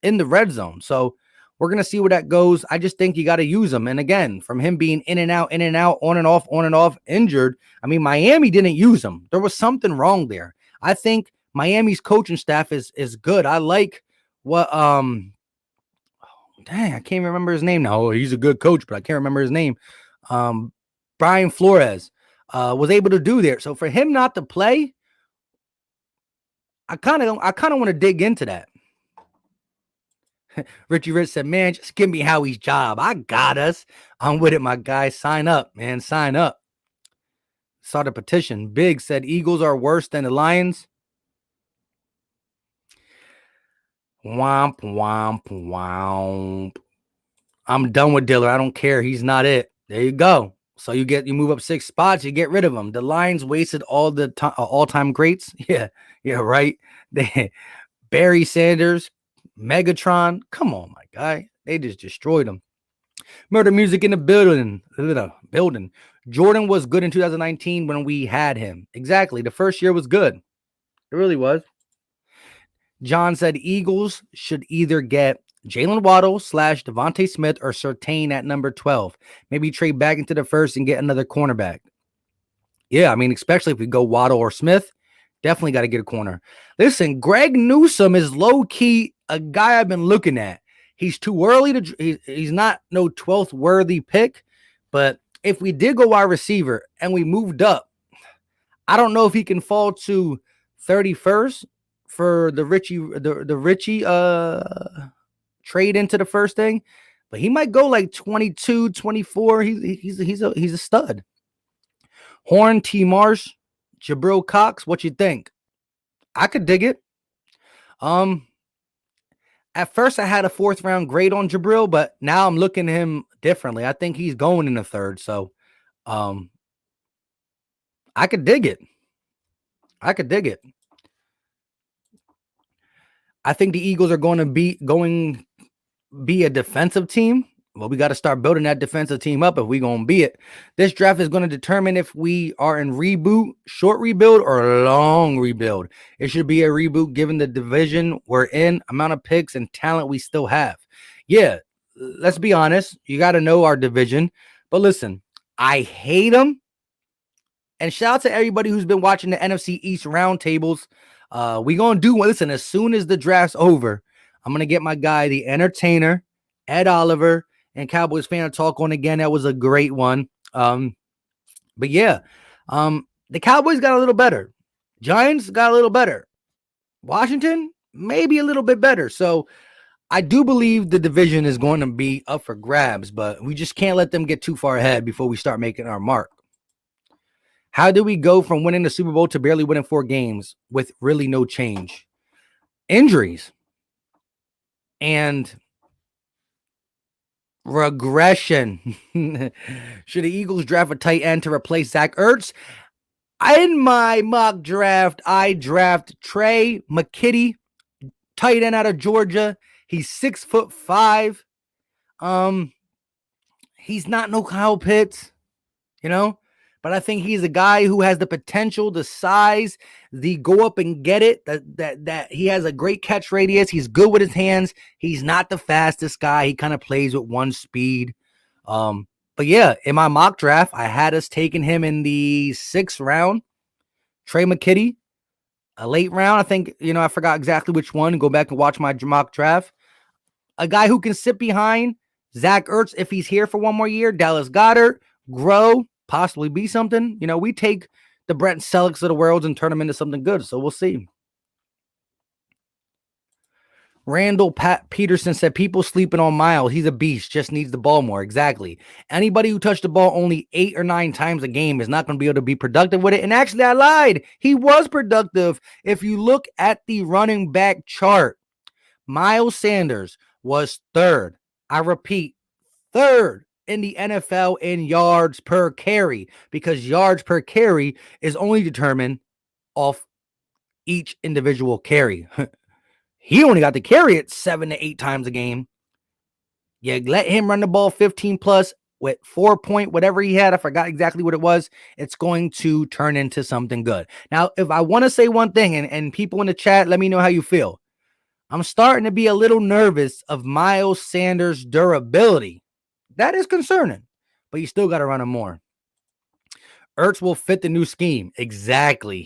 in the red zone. So we're going to see where that goes. I just think you got to use him. And again, from him being in and out, on and off, injured. Miami didn't use him. There was something wrong there. I think Miami's coaching staff is good. I like what, I can't remember his name now. He's a good coach, but I can't remember his name. Brian Flores was able to do there. So for him not to play, I kind of want to dig into that. Richie Rich said, man, just give me Howie's job. I got us. I'm with it, my guy. Sign up, man. Sign up. Start a petition. Big said Eagles are worse than the Lions. Womp, womp, womp. I'm done with Dillard. I don't care. He's not it. There you go. So you move up 6 spots, you get rid of him. The Lions wasted all the all-time greats. Yeah, right. Barry Sanders, Megatron. Come on, my guy. They just destroyed him. Murder Music in the building. Jordan was good in 2019 when we had him. Exactly. The first year was good. It really was. John said Eagles should either get Jalen Waddle / Devontae Smith or Surtain at number 12. Maybe trade back into the first and get another cornerback. Yeah, especially if we go Waddle or Smith, definitely got to get a corner. Listen, Greg Newsome is low-key a guy I've been looking at. He's too early he's not no 12th worthy pick, but if we did go wide receiver and we moved up, I don't know if he can fall to 31st for the Richie trade into the first thing, but he might go like 22, 24. He's a stud. Horn, T. Marsh, Jabril Cox, what you think? I could dig it. At first I had a 4th round grade on Jabril, but now I'm looking at him differently. I think he's going in the 3rd, so I could dig it. I think the Eagles are going to be a defensive team. Well, we got to start building that defensive team up if we're going to be it. This draft is going to determine if we are in reboot, short rebuild, or long rebuild. It should be a reboot given the division we're in, amount of picks, and talent we still have. Yeah, let's be honest. You got to know our division. But listen, I hate them. And shout out to everybody who's been watching the NFC East roundtables. We're going to do one. Listen, as soon as the draft's over, I'm going to get my guy, the entertainer, Ed Oliver, and Cowboys Fan Talk on again. That was a great one. But yeah, the Cowboys got a little better. Giants got a little better. Washington, maybe a little bit better. So I do believe the division is going to be up for grabs, but we just can't let them get too far ahead before we start making our mark. How do we go from winning the Super Bowl to barely winning 4 games with really no change? Injuries and regression. Should the Eagles draft a tight end to replace Zach Ertz? In my mock draft, I draft Trey McKitty, tight end out of Georgia. He's 6'5". He's not no Kyle Pitts, but I think he's a guy who has the potential, the size, the go up and get it, that he has a great catch radius. He's good with his hands. He's not the fastest guy. He kind of plays with one speed. But yeah, in my mock draft, I had us taking him in the 6th round. Trey McKitty, a late round. I think, I forgot exactly which one. Go back and watch my mock draft. A guy who can sit behind Zach Ertz if he's here for one more year. Dallas Goedert, grow, possibly be something. We take the Brent Sellecks of the world and turn them into something good. So we'll see. Randall Peterson said, people sleeping on Miles. He's a beast, just needs the ball more. Exactly. Anybody who touched the ball only 8 or 9 times a game is not going to be able to be productive with it. And actually, I lied. He was productive. If you look at the running back chart, Miles Sanders was 3rd. I repeat, 3rd in the NFL in yards per carry, because yards per carry is only determined off each individual carry. He only got to carry it 7 to 8 times a game. You let him run the ball 15 plus with 4 point, whatever he had. I forgot exactly what it was. It's going to turn into something good. Now, if I want to say one thing, and people in the chat, let me know how you feel. I'm starting to be a little nervous of Miles Sanders' durability. That is concerning, but you still got to run him more. Ertz will fit the new scheme. Exactly.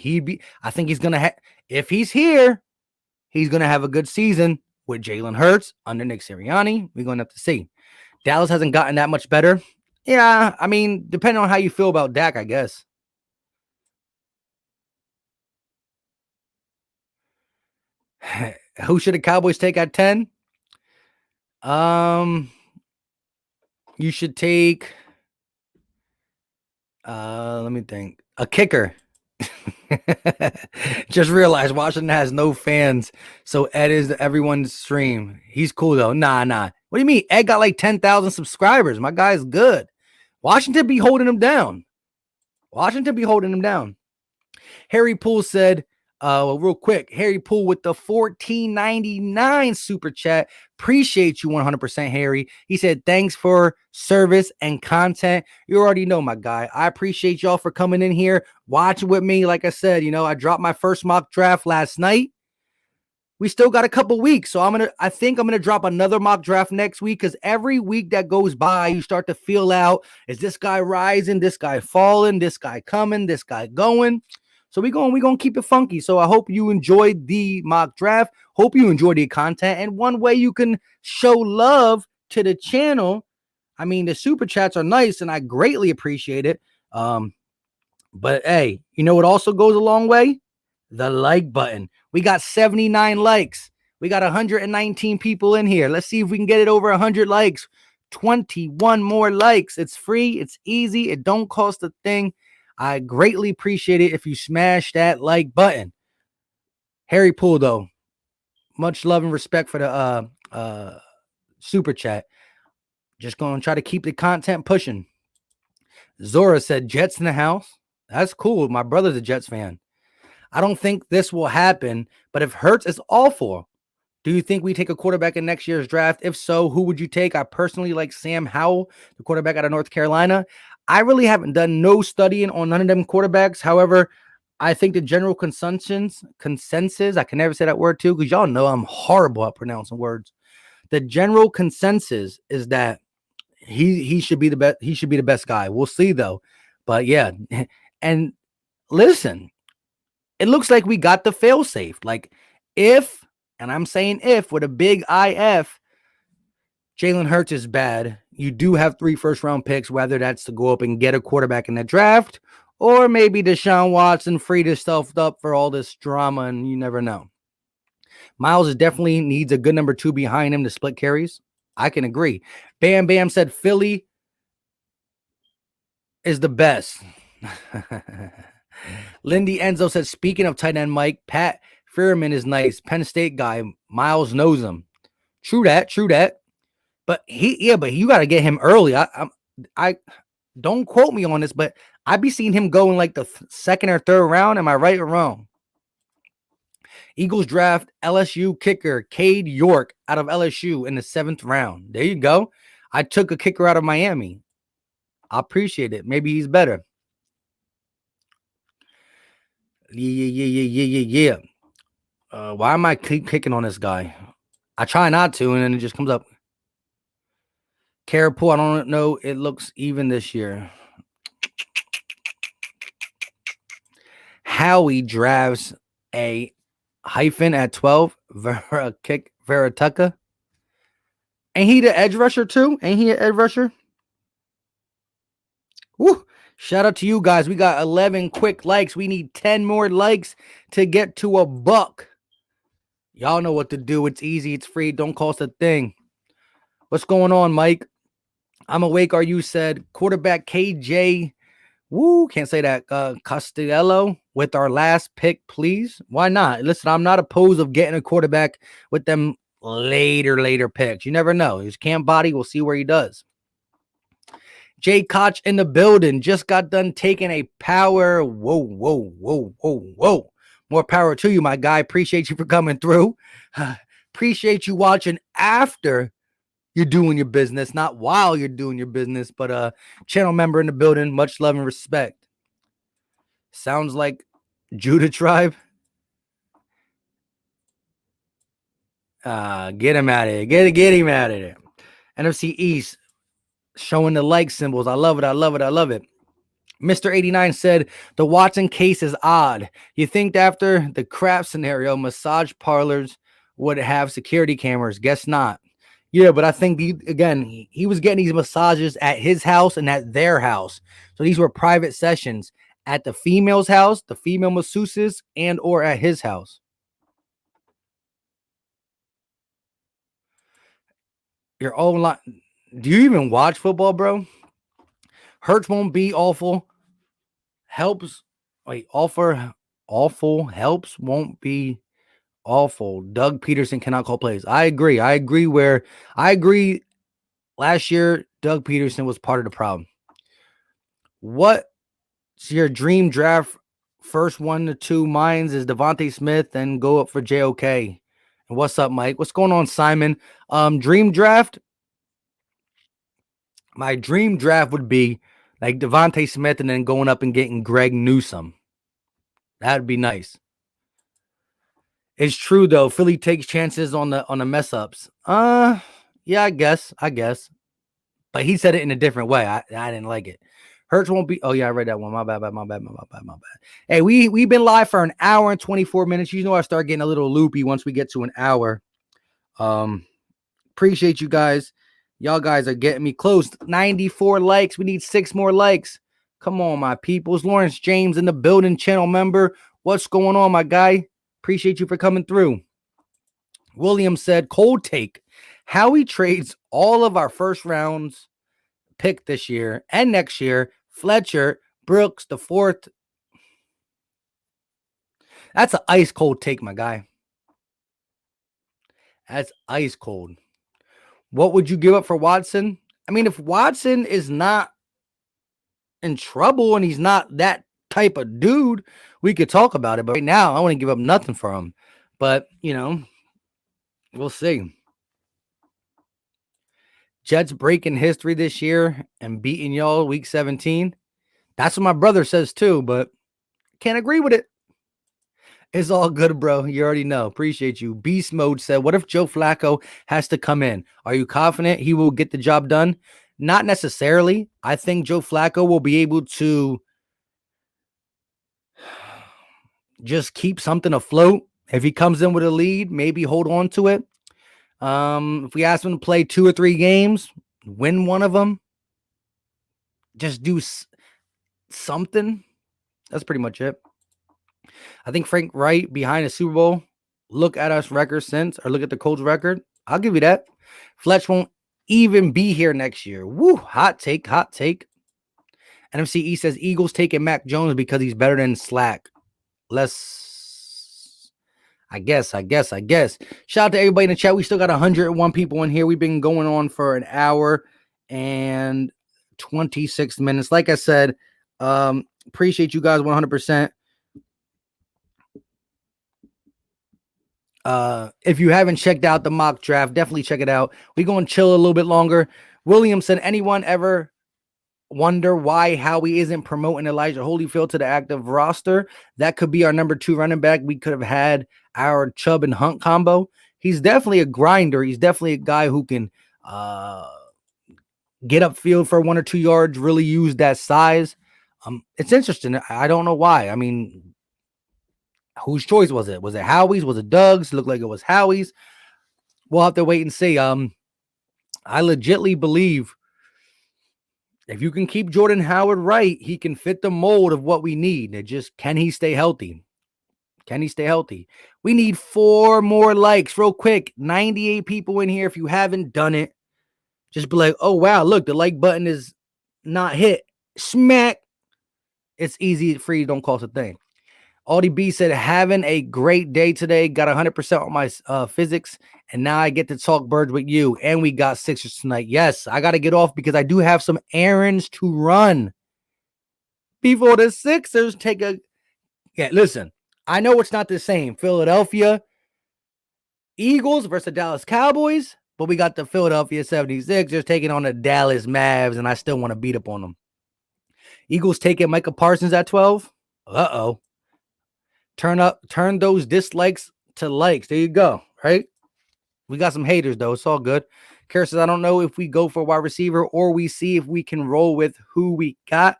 I think he's going to if he's here, he's going to have a good season with Jalen Hurts under Nick Sirianni. We're going to have to see. Dallas hasn't gotten that much better. Yeah, I mean, depending on how you feel about Dak, I guess. Who should the Cowboys take at 10? You should take, let me think, a kicker. Just realized Washington has no fans, so Ed is everyone's stream. He's cool though. Nah. What do you mean? Ed got like 10,000 subscribers. My guy's good. Washington be holding him down. Harry Poole said, real quick, Harry Poole with the $14.99 super chat. Appreciate you 100%, Harry. He said, thanks for service and content. You already know, my guy. I appreciate y'all for coming in here, watching with me. Like I said, I dropped my first mock draft last night. We still got a couple weeks, so I think I'm gonna drop another mock draft next week, because every week that goes by, you start to feel out, is this guy rising, this guy falling, this guy coming, this guy going? So we gonna keep it funky. So I hope you enjoyed the mock draft. Hope you enjoyed the content. And one way you can show love to the channel, I mean, the super chats are nice, and I greatly appreciate it. But hey, you know what also goes a long way? The like button. We got 79 likes. We got 119 people in here. Let's see if we can get it over 100 likes. 21 more likes. It's free. It's easy. It don't cost a thing. I greatly appreciate it if you smash that like button. Harry Poole, though, much love and respect for the super chat. Just going to try to keep the content pushing. Zora said, Jets in the house. That's cool. My brother's a Jets fan. I don't think this will happen, but if Hurts is awful, do you think we take a quarterback in next year's draft? If so, who would you take? I personally like Sam Howell, the quarterback out of North Carolina. I really haven't done no studying on none of them quarterbacks. However, I think the general consensus, I can never say that word too, because y'all know I'm horrible at pronouncing words. The general consensus is that he should be the best. He should be the best guy. We'll see though. But yeah, and listen, it looks like we got the fail safe. Like if, and I'm saying if with a big IF, Jalen Hurts is bad, you do have 3 first-round picks, whether that's to go up and get a quarterback in the draft, or maybe Deshaun Watson freed himself up for all this drama, and you never know. Miles definitely needs a good number 2 behind him to split carries. I can agree. Bam Bam said Philly is the best. Lindy Enzo said, speaking of tight end Mike, Pat Fearman is nice. Penn State guy. Miles knows him. True that. But you got to get him early. I don't quote me on this, but I'd be seeing him go in like the second or third round. Am I right or wrong? Eagles draft LSU kicker Cade York out of LSU in the 7th round. There you go. I took a kicker out of Miami. I appreciate it. Maybe he's better. Yeah. Why am I kicking on this guy? I try not to, and then it just comes up. Carapool, I don't know. It looks even this year. Howie drafts a hyphen at 12. Veratuka. Ain't he the edge rusher too? Ain't he an edge rusher? Woo. Shout out to you guys. We got 11 quick likes. We need 10 more likes to get to $1. Y'all know what to do. It's easy. It's free. Don't cost a thing. What's going on, Mike? I'm awake. Are you said quarterback KJ? Woo, can't say that. Costello with our last pick, please. Why not? Listen, I'm not opposed of getting a quarterback with them later picks. You never know. His camp body, we'll see where he does. Jay Koch in the building. Just got done taking a power. Whoa. More power to you, my guy. Appreciate you for coming through. Appreciate you watching after you're doing your business, not while you're doing your business, but channel member in the building. Much love and respect. Sounds like Judah tribe. Get him out of here. Get him out of there. NFC East showing the like symbols. I love it. Mr. 89 said the Watson case is odd. You think after the Kraft scenario, massage parlors would have security cameras? Guess not. Yeah, but I think, he was getting these massages at his house and at their house. So these were private sessions at the female's house, the female masseuses, and or at his house. Your own line. Do you even watch football, bro? Hurts won't be awful. Awful helps won't be awful. Doug Peterson cannot call plays. I agree. Last year, Doug Peterson was part of the problem. What's your dream draft? First 1 to 2. Mines is Devontae Smith and go up for JOK. And what's up, Mike? What's going on, Simon? Dream draft. My dream draft would be like Devontae Smith and then going up and getting Greg Newsome. That'd be nice. It's true though. Philly takes chances on the mess ups. Yeah, I guess. But he said it in a different way. I didn't like it. Hurts won't be. Oh yeah, I read that one. My bad. Hey, we've been live for an hour and 24 minutes. You know I start getting a little loopy once we get to an hour. Appreciate you guys. Y'all guys are getting me close. 94 likes. We need 6 more likes. Come on, my peoples. Lawrence James in the building, channel member. What's going on, my guy? Appreciate you for coming through. William said, cold take. Howie trades all of our first rounds pick this year and next year. Fletcher, Brooks, the 4th. That's an ice cold take, my guy. That's ice cold. What would you give up for Watson? I mean, if Watson is not in trouble and he's not that type of dude, we could talk about it. But right now, I wouldn't give up nothing for him. But, you know, we'll see. Jets breaking history this year and beating y'all week 17. That's what my brother says too, but can't agree with it. It's all good, bro. You already know. Appreciate you. Beast Mode said, what if Joe Flacco has to come in? Are you confident he will get the job done? Not necessarily. I think Joe Flacco will be able to just keep something afloat. If he comes in with a lead, maybe hold on to it. If we ask him to play 2 or 3 games, win one of them, just do something. That's pretty much it. I think Frank Wright behind the Super Bowl. Look at us record since, or look at the Colts record. I'll give you that. Fletch won't even be here next year. Woo, hot take. NFC East says Eagles taking Mac Jones because he's better than Slack. I guess. Shout out to everybody in the chat. We still got 101 people in here. We've been going on for an hour and 26 minutes. Like I said, appreciate you guys 100%. If you haven't checked out the mock draft, definitely check it out. We're going to chill a little bit longer. William said, anyone ever wonder why Howie isn't promoting Elijah Holyfield to the active roster? That could be our number 2 running back. We could have had our Chubb and Hunt combo. He's definitely a grinder. He's definitely a guy who can get upfield for 1 or 2 yards, really use that size. It's interesting. I don't know why. I mean, whose choice was it? Was it Howie's? Was it Doug's? Looked like it was Howie's. We'll have to wait and see. I legitly believe if you can keep Jordan Howard right, he can fit the mold of what we need. It just, can he stay healthy? We need 4 more likes real quick. 98 people in here. If you haven't done it, just be like, oh, wow, look, the like button is not hit. Smack. It's easy, free, don't cost a thing. Audie B said, having a great day today. Got 100% on my physics. And now I get to talk birds with you. And we got Sixers tonight. Yes, I got to get off because I do have some errands to run before the Sixers take a... Yeah, listen, I know it's not the same. Philadelphia Eagles versus Dallas Cowboys. But we got the Philadelphia 76ers taking on the Dallas Mavs. And I still want to beat up on them. Eagles taking Micah Parsons at 12. Uh-oh. Turn those dislikes to likes. There you go, right? We got some haters, though. It's all good. Kara says, I don't know if we go for a wide receiver or we see if we can roll with who we got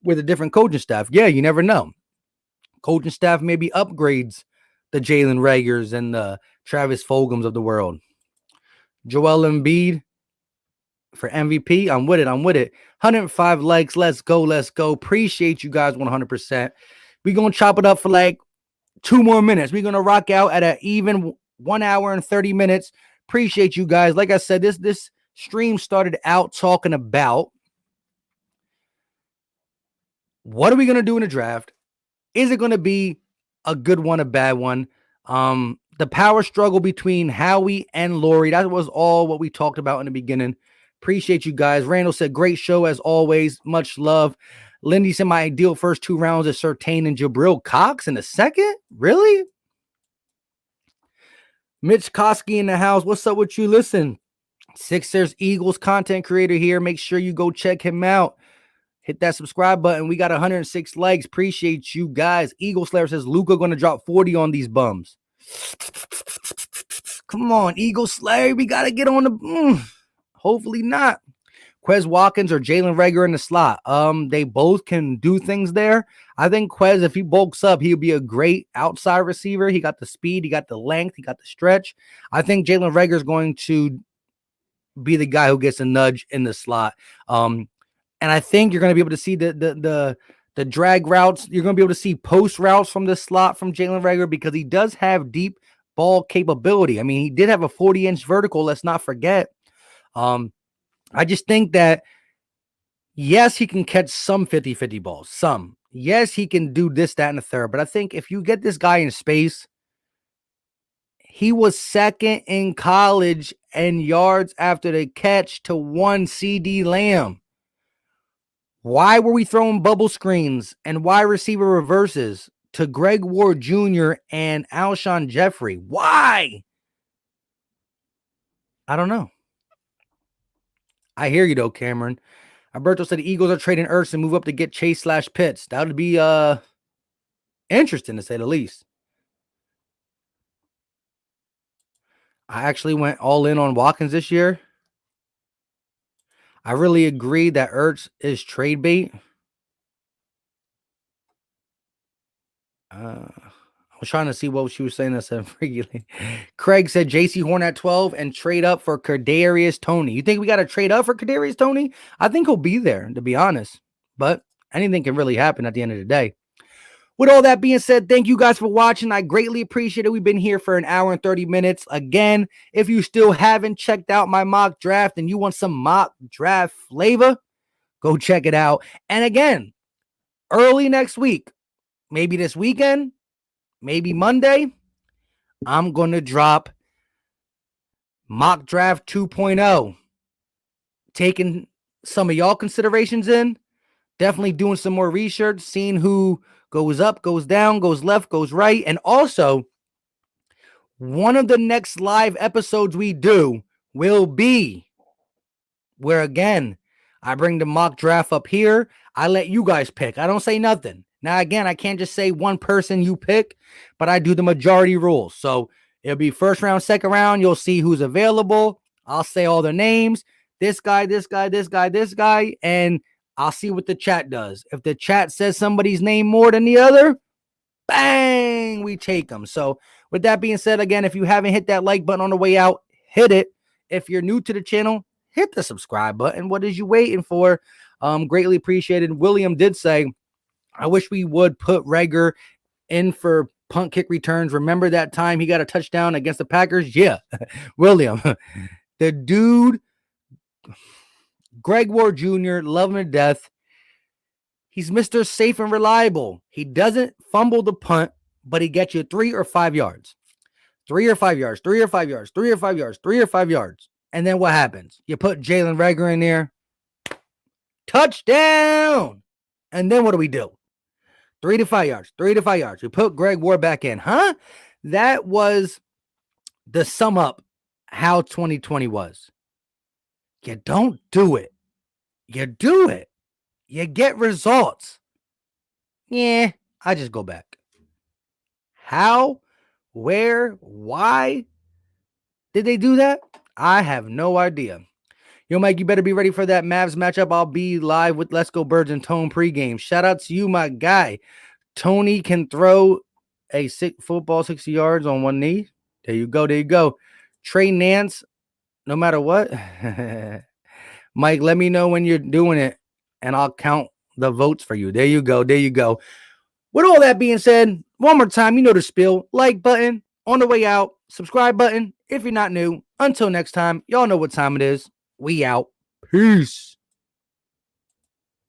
with a different coaching staff. Yeah, you never know. Coaching staff maybe upgrades the Jalen Reagors and the Travis Fulghams of the world. Joel Embiid for MVP. I'm with it. 105 likes. Let's go. Appreciate you guys 100%. We're going to chop it up for like 2 more minutes. We're going to rock out at an even 1 hour and 30 minutes. Appreciate you guys. Like I said, this stream started out talking about what are we going to do in the draft? Is it going to be a good one, a bad one? The power struggle between Howie and Lori. That was all what we talked about in the beginning. Appreciate you guys. Randall said, great show as always. Much love. Lindy said, my ideal first 2 rounds is Surtain and Jabril Cox in the second? Really? Mitch Koski in the house. What's up with you? Listen, Sixers Eagles content creator here. Make sure you go check him out. Hit that subscribe button. We got 106 likes. Appreciate you guys. Eagle Slayer says, Luka going to drop 40 on these bums. Come on, Eagle Slayer. We got to get on the... Hopefully not. Quez Watkins or Jalen Reagor in the slot. They both can do things there. I think Quez, if he bulks up, he'll be a great outside receiver. He got the speed, he got the length, he got the stretch. I think Jalen Reagor is going to be the guy who gets a nudge in the slot. And I think you're going to be able to see the drag routes. You're going to be able to see post routes from the slot from Jalen Reagor because he does have deep ball capability. I mean, he did have a 40-inch vertical. Let's not forget. I just think that, yes, he can catch some 50-50 balls. Some. Yes, he can do this, that, and the third. But I think if you get this guy in space, he was second in college in yards after the catch to one CD Lamb. Why were we throwing bubble screens and wide receiver reverses to Greg Ward Jr. and Alshon Jeffrey? Why? I don't know. I hear you, though, Cameron. Alberto said the Eagles are trading Ertz and move up to get Chase/Pitts. That would be interesting, to say the least. I actually went all in on Watkins this year. I really agree that Ertz is trade bait. I was trying to see what she was saying. I said regularly. Craig said JC Horn at 12 and trade up for Kadarius Toney. You think we got to trade up for Kadarius Toney? I think he'll be there, to be honest. But anything can really happen at the end of the day. With all that being said, thank you guys for watching. I greatly appreciate it. We've been here for an hour and 30 minutes. Again, if you still haven't checked out my mock draft and you want some mock draft flavor, go check it out. And again, early next week, maybe this weekend, maybe Monday, I'm going to drop mock draft 2.0. Taking some of y'all considerations in, definitely doing some more research, seeing who goes up, goes down, goes left, goes right. And also, one of the next live episodes we do will be where, again, I bring the mock draft up here. I let you guys pick. I don't say nothing. Now, again, I can't just say one person you pick, but I do the majority rules. So it'll be first round, second round. You'll see who's available. I'll say all their names. This guy, this guy, this guy, this guy. And I'll see what the chat does. If the chat says somebody's name more than the other, bang, we take them. So with that being said, again, if you haven't hit that like button on the way out, hit it. If you're new to the channel, hit the subscribe button. What is you waiting for? Greatly appreciated. William did say, I wish we would put Reagor in for punt kick returns. Remember that time he got a touchdown against the Packers? Yeah, William. The dude, Greg Ward Jr., love him to death. He's Mr. Safe and Reliable. He doesn't fumble the punt, but he gets you 3 or 5 yards. 3 or 5 yards, 3 or 5 yards, 3 or 5 yards, 3 or 5 yards. And then what happens? You put Jalen Reagor in there. Touchdown! And then what do? 3 to 5 yards, 3 to 5 yards. You put Greg Ward back in. Huh? That was the sum up how 2020 was. You don't do it. You do it. You get results. Yeah, I just go back. How, where, why did they do that? I have no idea. Yo, Mike, you better be ready for that Mavs matchup. I'll be live with Let's Go Birds and Tone pregame. Shout out to you, my guy. Tony can throw a football 60 yards on one knee. There you go. There you go. Trey Nance, no matter what. Mike, let me know when you're doing it, and I'll count the votes for you. There you go. There you go. With all that being said, one more time, you know the spiel. Like button on the way out. Subscribe button if you're not new. Until next time, y'all know what time it is. We out. Peace.